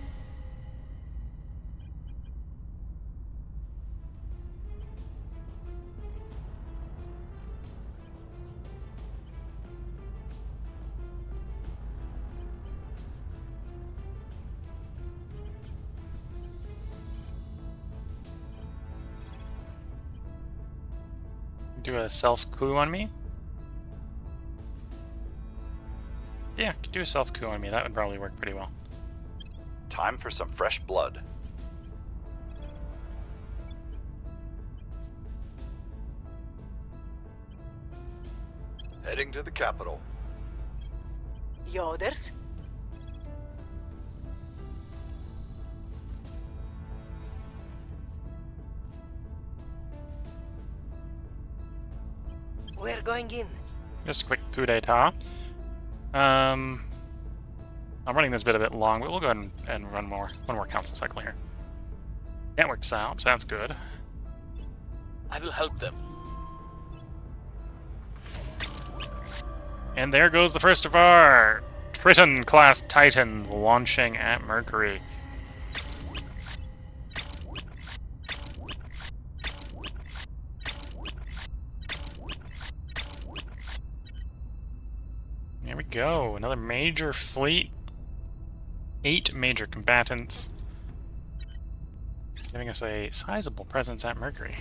Do a self-coup on me? Yeah, could do a self-coup on me. That would probably work pretty well. Time for some fresh blood. Heading to the capital. Your orders? We're going in. Just a quick coup d'etat. I'm running this bit a bit long, but we'll go ahead and run one more council cycle here. Network sounds good. I will help them. And there goes the first of our Triton-class Titans launching at Mercury. There we go, another major fleet. 8 major combatants, giving us a sizable presence at Mercury.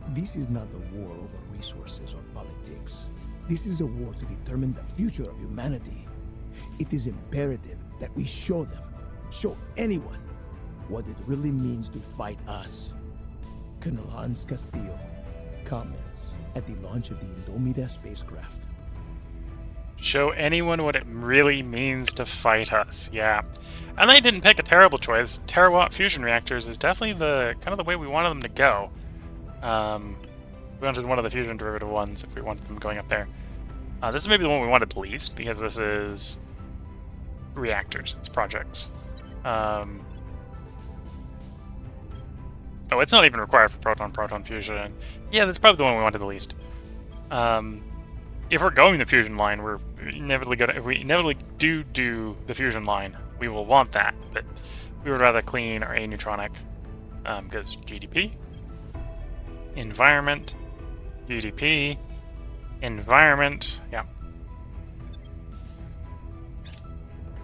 This is not a war over resources or politics. This is a war to determine the future of humanity. It is imperative that we show them, show anyone, what it really means to fight us. Colonel Hans Castillo comments at the launch of the Indomida spacecraft. Show anyone what it really means to fight us, yeah. And they didn't pick a terrible choice. Terawatt fusion reactors is definitely the kind of the way we wanted them to go. We wanted one of the fusion derivative ones if we wanted them going up there. This is maybe the one we wanted the least, because this is reactors, it's projects. Oh, it's not even required for proton-proton fusion. Yeah, that's probably the one we wanted the least. If we're going the fusion line, we're inevitably gonna. If we inevitably do the fusion line, we will want that. But we would rather clean our A-neutronic, because GDP, environment, GDP, environment. Yeah.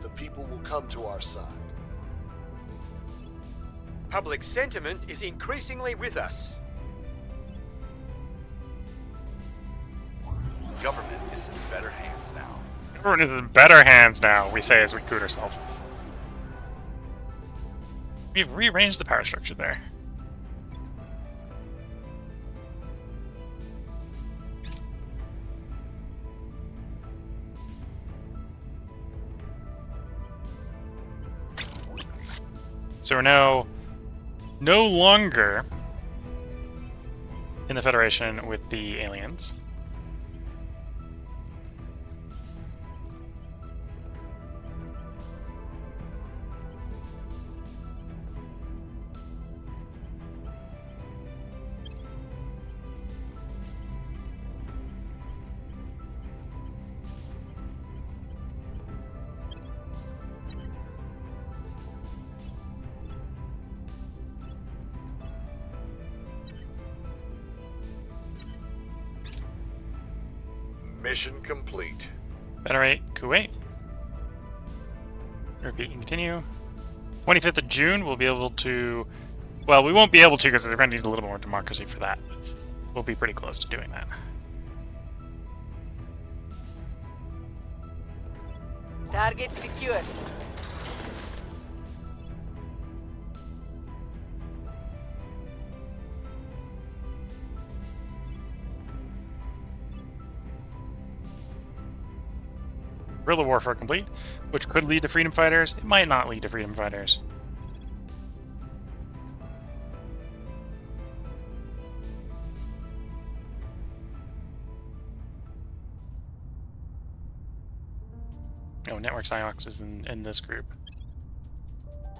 The people will come to our side. Public sentiment is increasingly with us. Government is in better hands now. Everyone is in better hands now, we say as we coot ourselves. We've rearranged the power structure there. So we're now no longer in the Federation with the aliens. Mission complete. Federate Kuwait. Repeat and continue. 25th of June, we'll be able to... Well, we won't be able to because we're going to need a little more democracy for that. We'll be pretty close to doing that. Target secured. Guerrilla warfare complete, which could lead to freedom fighters. It might not lead to freedom fighters. Oh, network Psyox is in this group.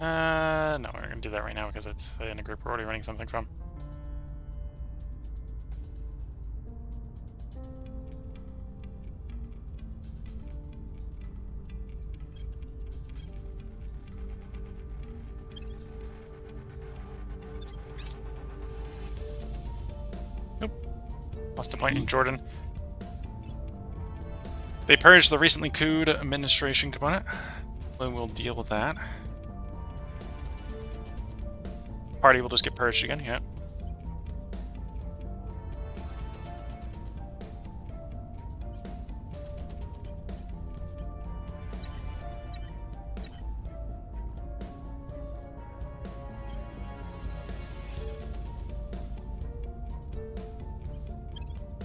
No, we're gonna do that right now because it's in a group we're already running something from. Lost a point in Jordan. They purged the recently couped administration component. We'll deal with that. Party will just get purged again, yeah.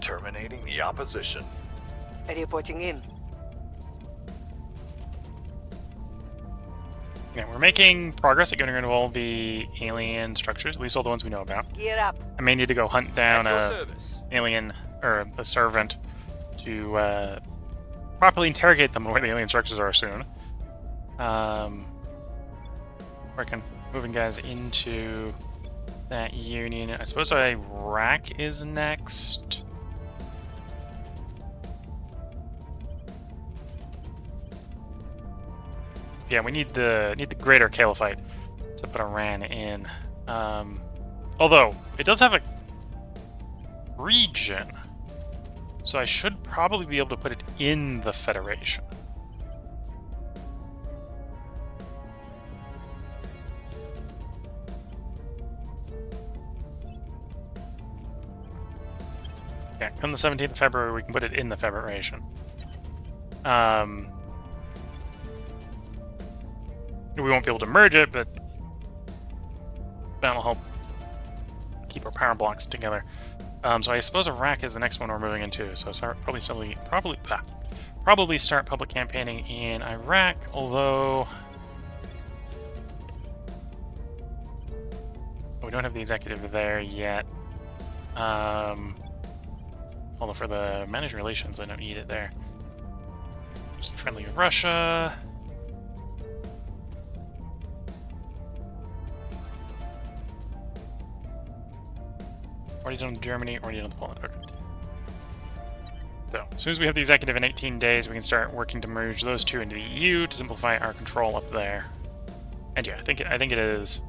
Terminating the opposition. Reporting in. Yeah, we're making progress at getting rid of all the alien structures, at least all the ones we know about. Gear up. I may need to go hunt down At your a service. alien, or a servant, to properly interrogate them where the alien structures are soon. Working, moving guys into that union. I suppose Iraq is next. Yeah, we need the greater caliphate to put Iran in. Although it does have a region, so I should probably be able to put it in the Federation. Yeah, come the 17th of February, we can put it in the Federation. We won't be able to merge it, but that'll help keep our power blocks together. So I suppose Iraq is the next one we're moving into. So probably start public campaigning in Iraq. Although we don't have the executive there yet. Although for the managed relations, I don't need it there. Keep friendly with Russia. Already done with Germany, already done with Poland. Okay. So, as soon as we have the executive in 18 days, we can start working to merge those two into the EU to simplify our control up there. And yeah, I think it is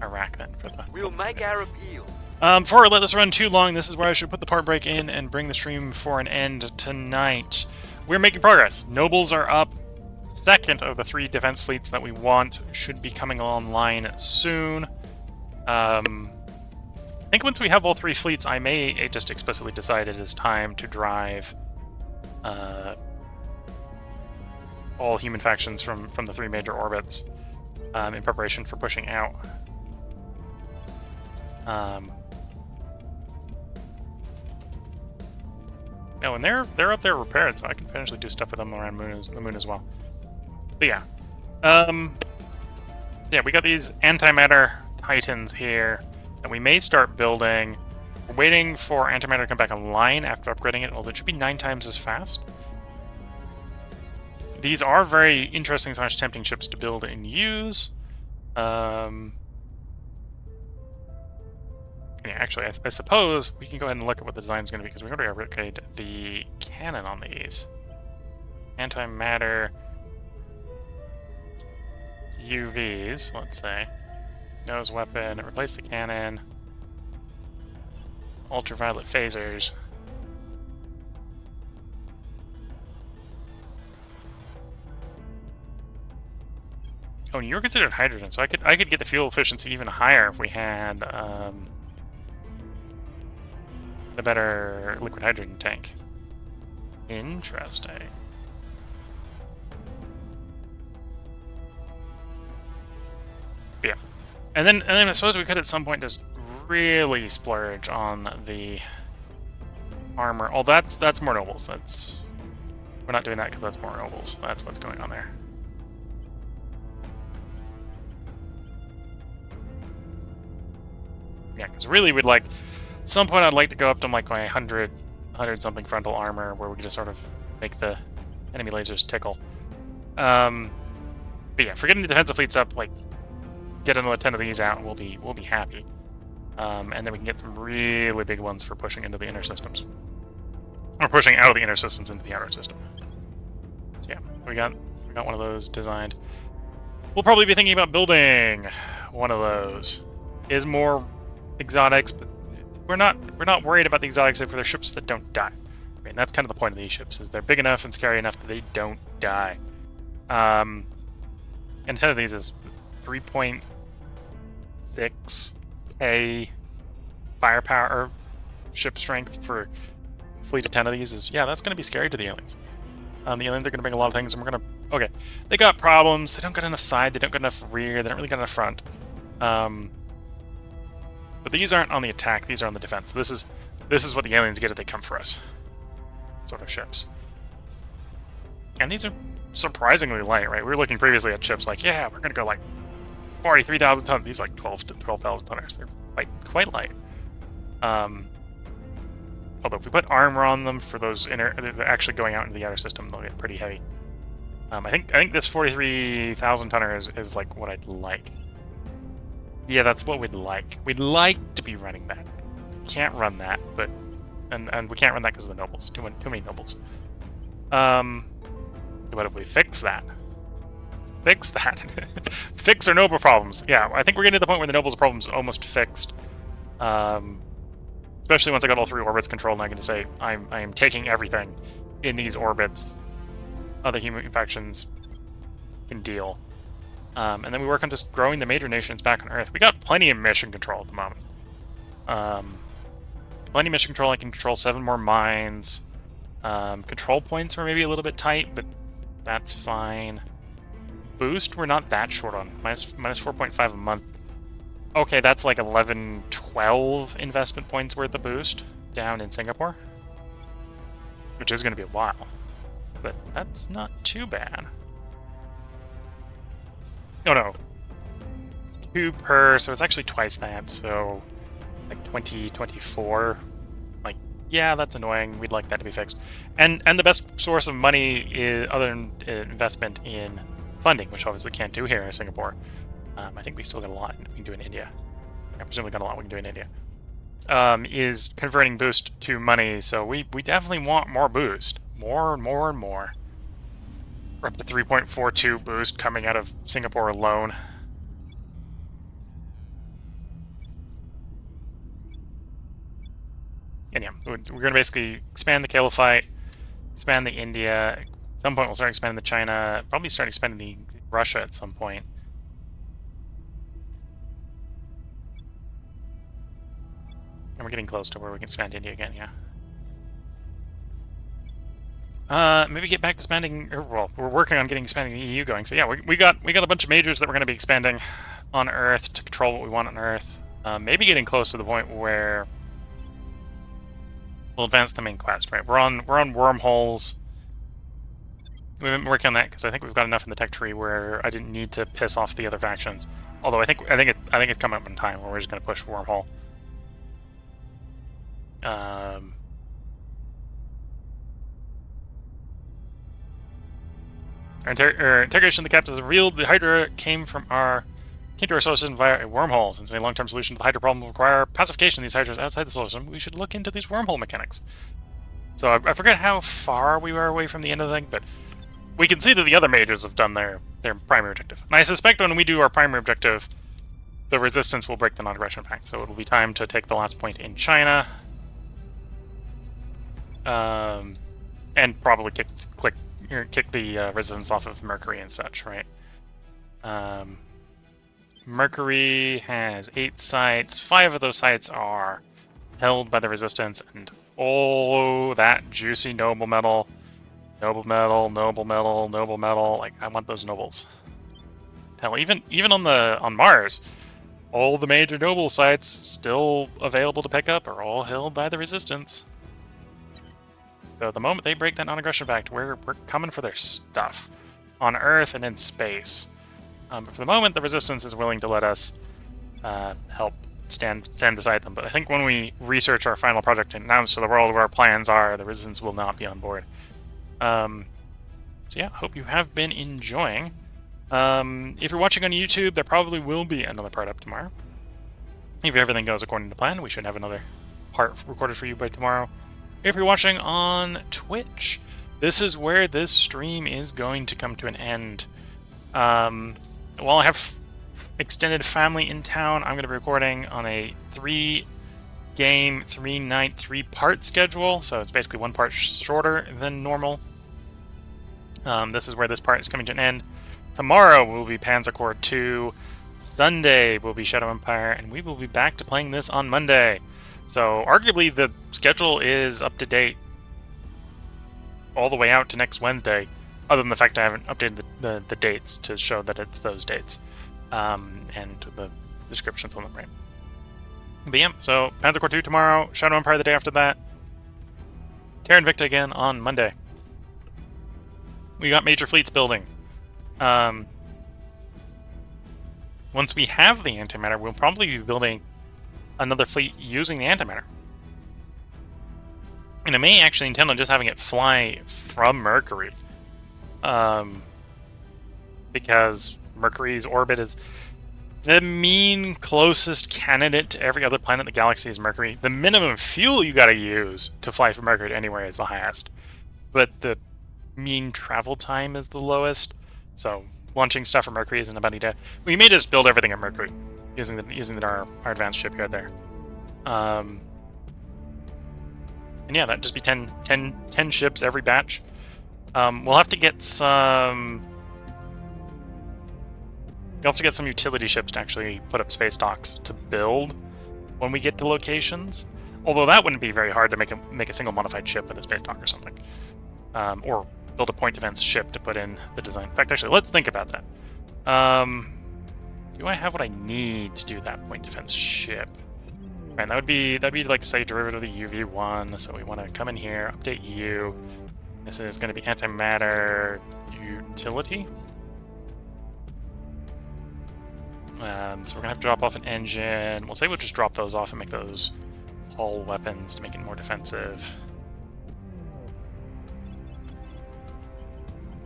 Iraq then for the. We'll make our appeal. Before I let this run too long, this is where I should put the part break in and bring the stream for an end tonight. We're making progress. Nobles are up. Second of the 3 defense fleets that we want should be coming online soon. I think once we have all 3 fleets, I may just explicitly decide it is time to drive all human factions from the 3 major orbits in preparation for pushing out. Oh, and they're up there repaired, so I can potentially do stuff with them around the moon as well. But yeah, yeah, we got these antimatter titans here that we may start building We're waiting for antimatter to come back online after upgrading it, although it should be 9 times as fast. These are very interesting / tempting ships to build and use. Yeah, actually, I suppose we can go ahead and look at what the design is going to be, because we're going to upgrade the cannon on these. Antimatter UVs, let's say. Nose weapon, replace the cannon. Ultraviolet phasers. Oh, and you're considered hydrogen, so I could get the fuel efficiency even higher if we had the better liquid hydrogen tank. Interesting. Yeah, and then I suppose we could at some point just really splurge on the armor. Oh, that's more nobles. We're not doing that because that's more nobles. That's what's going on there. Yeah, because really we'd like, at some point I'd like to go up to like my 100 something frontal armor, where we can just sort of make the enemy lasers tickle. But yeah, for getting the defensive fleets up, like, get another 10 of these out, and we'll be happy. And then we can get some really big ones for pushing into the inner systems. Or pushing out of the inner systems into the outer system. So yeah, we got one of those designed. We'll probably be thinking about building one of those. Is more exotics, but we're not worried about the exotics if they're ships that don't die. I mean, that's kind of the point of these ships, is they're big enough and scary enough that they don't die. And 10 of these is 3.6k firepower, or ship strength for a fleet of 10 of these is, yeah, that's going to be scary to the aliens. The aliens are going to bring a lot of things, and we're going to, okay, they got problems, they don't got enough side, they don't got enough rear, they don't really got enough front. But these aren't on the attack, these are on the defense. This is what the aliens get if they come for us. Sort of ships. And these are surprisingly light, right? We were looking previously at ships like, yeah, we're going to go like 43,000 tons. These like 12,000 tonners. They're quite light. Although if we put armor on them for those inner, they're actually going out into the outer system, they'll get pretty heavy. I think this 43,000 tonner is like what I'd like. Yeah, that's what we'd like. We'd like to be running that. We can't run that, but and we can't run that because of the nobles. Too many nobles. What if we fix that? Fix that. Fix our noble problems. Yeah, I think we're getting to the point where the nobles problem's almost fixed. Especially once I got all 3 orbits controlled, and I can just say I am taking everything in these orbits. Other human factions can deal. And then we work on just growing the major nations back on Earth. We got plenty of mission control at the moment. Plenty of mission control. I can control 7 more mines. Control points are maybe a little bit tight, but that's fine. Boost, we're not that short on. Minus 4.5 a month. Okay, that's like 11, 12 investment points worth of boost down in Singapore. Which is going to be a while. But that's not too bad. Oh no. It's 2 per, so it's actually twice that, so like 20, 24. Like, yeah, that's annoying. We'd like that to be fixed. And the best source of money is, other than investment in funding, which obviously can't do here in Singapore. I think we still got a lot we can do in India. I presumably got a lot we can do in India. Is converting boost to money, so we definitely want more boost. More and more and more. We're up to 3.42 boost coming out of Singapore alone. And yeah, we're going to basically expand the Caliphate, expand the India. At some point we'll start expanding the China, probably start expanding the Russia at some point. And we're getting close to where we can expand India again, yeah. Maybe get back to expanding, well, we're working on expanding the EU going, so yeah, we got a bunch of majors that we're going to be expanding on Earth to control what we want on Earth. Maybe getting close to the point where we'll advance the main quest, right? We're on wormholes. We've been working on that because I think we've got enough in the tech tree where I didn't need to piss off the other factions. Although I think it's coming up in time where we're just going to push wormhole. Our interrogation of the captives revealed the Hydra came to our solar system via a wormhole. Since a long-term solution to the Hydra problem will require pacification of these Hydras outside the solar system, we should look into these wormhole mechanics. So I forget how far we were away from the end of the thing, but we can see that the other majors have done their primary objective. And I suspect when we do our primary objective, the Resistance will break the non-aggression pact. So it'll be time to take the last point in China. And probably kick the Resistance off of Mercury and such, right? Mercury has 8 sites. 5 of those sites are held by the Resistance, and oh, that juicy noble metal. Noble metal, noble metal, noble metal. Like, I want those nobles. Hell, even on Mars, all the major noble sites still available to pick up are all held by the Resistance. So the moment they break that non-aggression pact, we're coming for their stuff on Earth and in space. But for the moment, the Resistance is willing to let us help stand beside them. But I think when we research our final project and announce to the world where our plans are, the Resistance will not be on board. So yeah, hope you have been enjoying. If you're watching on YouTube, there probably will be another part up tomorrow. If everything goes according to plan, we should have another part recorded for you by tomorrow. If you're watching on Twitch, this is where this stream is going to come to an end. While I have extended family in town, I'm going to be recording on a 3-game, 3-night, 3-part schedule, so it's basically 1 part shorter than normal. This is where this part is coming to an end. Tomorrow will be Panzer Corps 2, Sunday will be Shadow Empire, and we will be back to playing this on Monday. So arguably the schedule is up to date all the way out to next Wednesday, other than the fact I haven't updated the dates to show that it's those dates, and the descriptions on them, right? But yeah, so Panzer Corps 2 tomorrow, Shadow Empire the day after that, Terra Invicta again on Monday. We got major fleets building. Once we have the antimatter, we'll probably be building another fleet using the antimatter. And I may actually intend on just having it fly from Mercury. Because Mercury's orbit is the mean closest candidate to every other planet in the galaxy is Mercury. The minimum fuel you gotta use to fly from Mercury to anywhere is the highest. But the mean travel time is the lowest. So launching stuff from Mercury isn't about idea. We may just build everything at Mercury using our advanced shipyard there. And yeah, that'd just be 10 ships every batch. We'll have to get some... You'll have to get some utility ships to actually put up space docks to build when we get to locations. Although that wouldn't be very hard to make a single modified ship with a space dock or something. Or build a point defense ship to put in the design. In fact, actually, let's think about that. Do I have what I need to do that point defense ship? Right, that'd be like, say, derivative of the UV1. So we want to come in here, update U. This is going to be antimatter utility. So we're going to have to drop off an engine. We'll say we'll just drop those off and make those hull weapons to make it more defensive.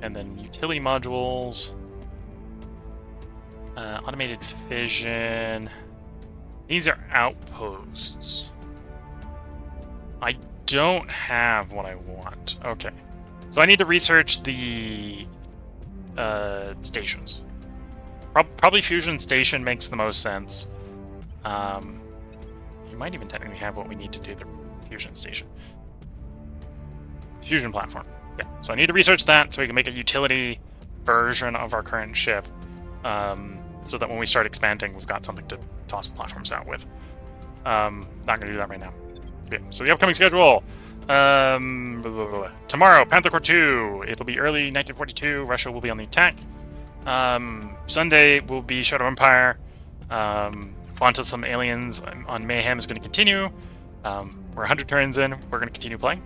And then utility modules. Automated fission. These are outposts. I don't have what I want. Okay. So I need to research the stations. Probably Fusion Station makes the most sense. You might even technically have what we need to do the Fusion Station. Fusion platform. Yeah. So I need to research that so we can make a utility version of our current ship. So that when we start expanding, we've got something to toss platforms out with. Not going to do that right now. Okay, so the upcoming schedule. Tomorrow, Panzer Corps 2. It'll be early 1942. Russia will be on the attack. Sunday will be Shadow Empire. Font of some aliens on Mayhem is going to continue. We're 100 turns in. We're going to continue playing.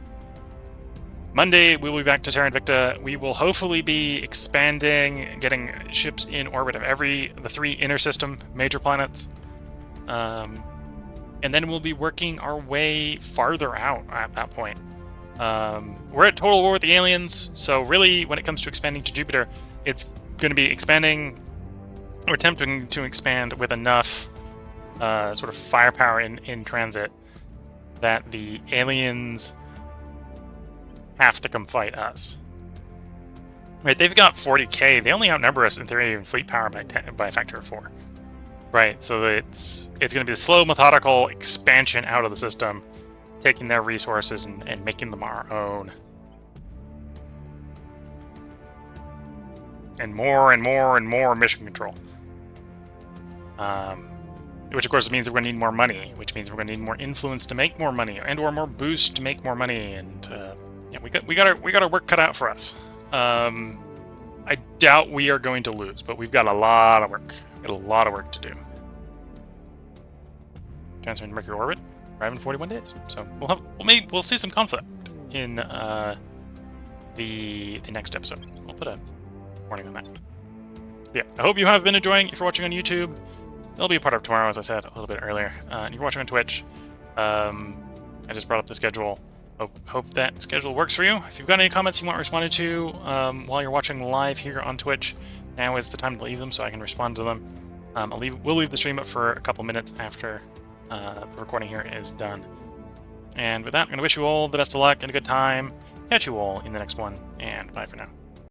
Monday, we will be back to Terra Invicta. We will hopefully be expanding, getting ships in orbit of the 3 inner system major planets. and then we'll be working our way farther out at that point. We're at total war with the aliens, so really, when it comes to expanding to Jupiter, it's going to be expanding, or attempting to expand with enough sort of firepower in transit that the aliens have to come fight us. Right, they've got 40k. They only outnumber us in theory in fleet power by a factor of 4. Right, so it's going to be the slow, methodical expansion out of the system, taking their resources and making them our own. And more and more and more mission control. Which of course means we're going to need more money, which means we're going to need more influence to make more money, and/or more boost to make more money. And yeah, we got our work cut out for us. I doubt we are going to lose, but we've got a lot of work. Got a lot of work to do. Transferring to Mercury orbit, arrive in 41 days. So we'll see some conflict in the next episode. We'll put a warning on that. Yeah, I hope you have been enjoying. If you're watching on YouTube, they'll be a part of tomorrow, as I said a little bit earlier. And if you're watching on Twitch, I just brought up the schedule. Hope that schedule works for you. If you've got any comments you want responded to while you're watching live here on Twitch, now is the time to leave them so I can respond to them. We'll leave the stream up for a couple minutes after the recording here is done. And with that, I'm going to wish you all the best of luck and a good time. Catch you all in the next one, and bye for now.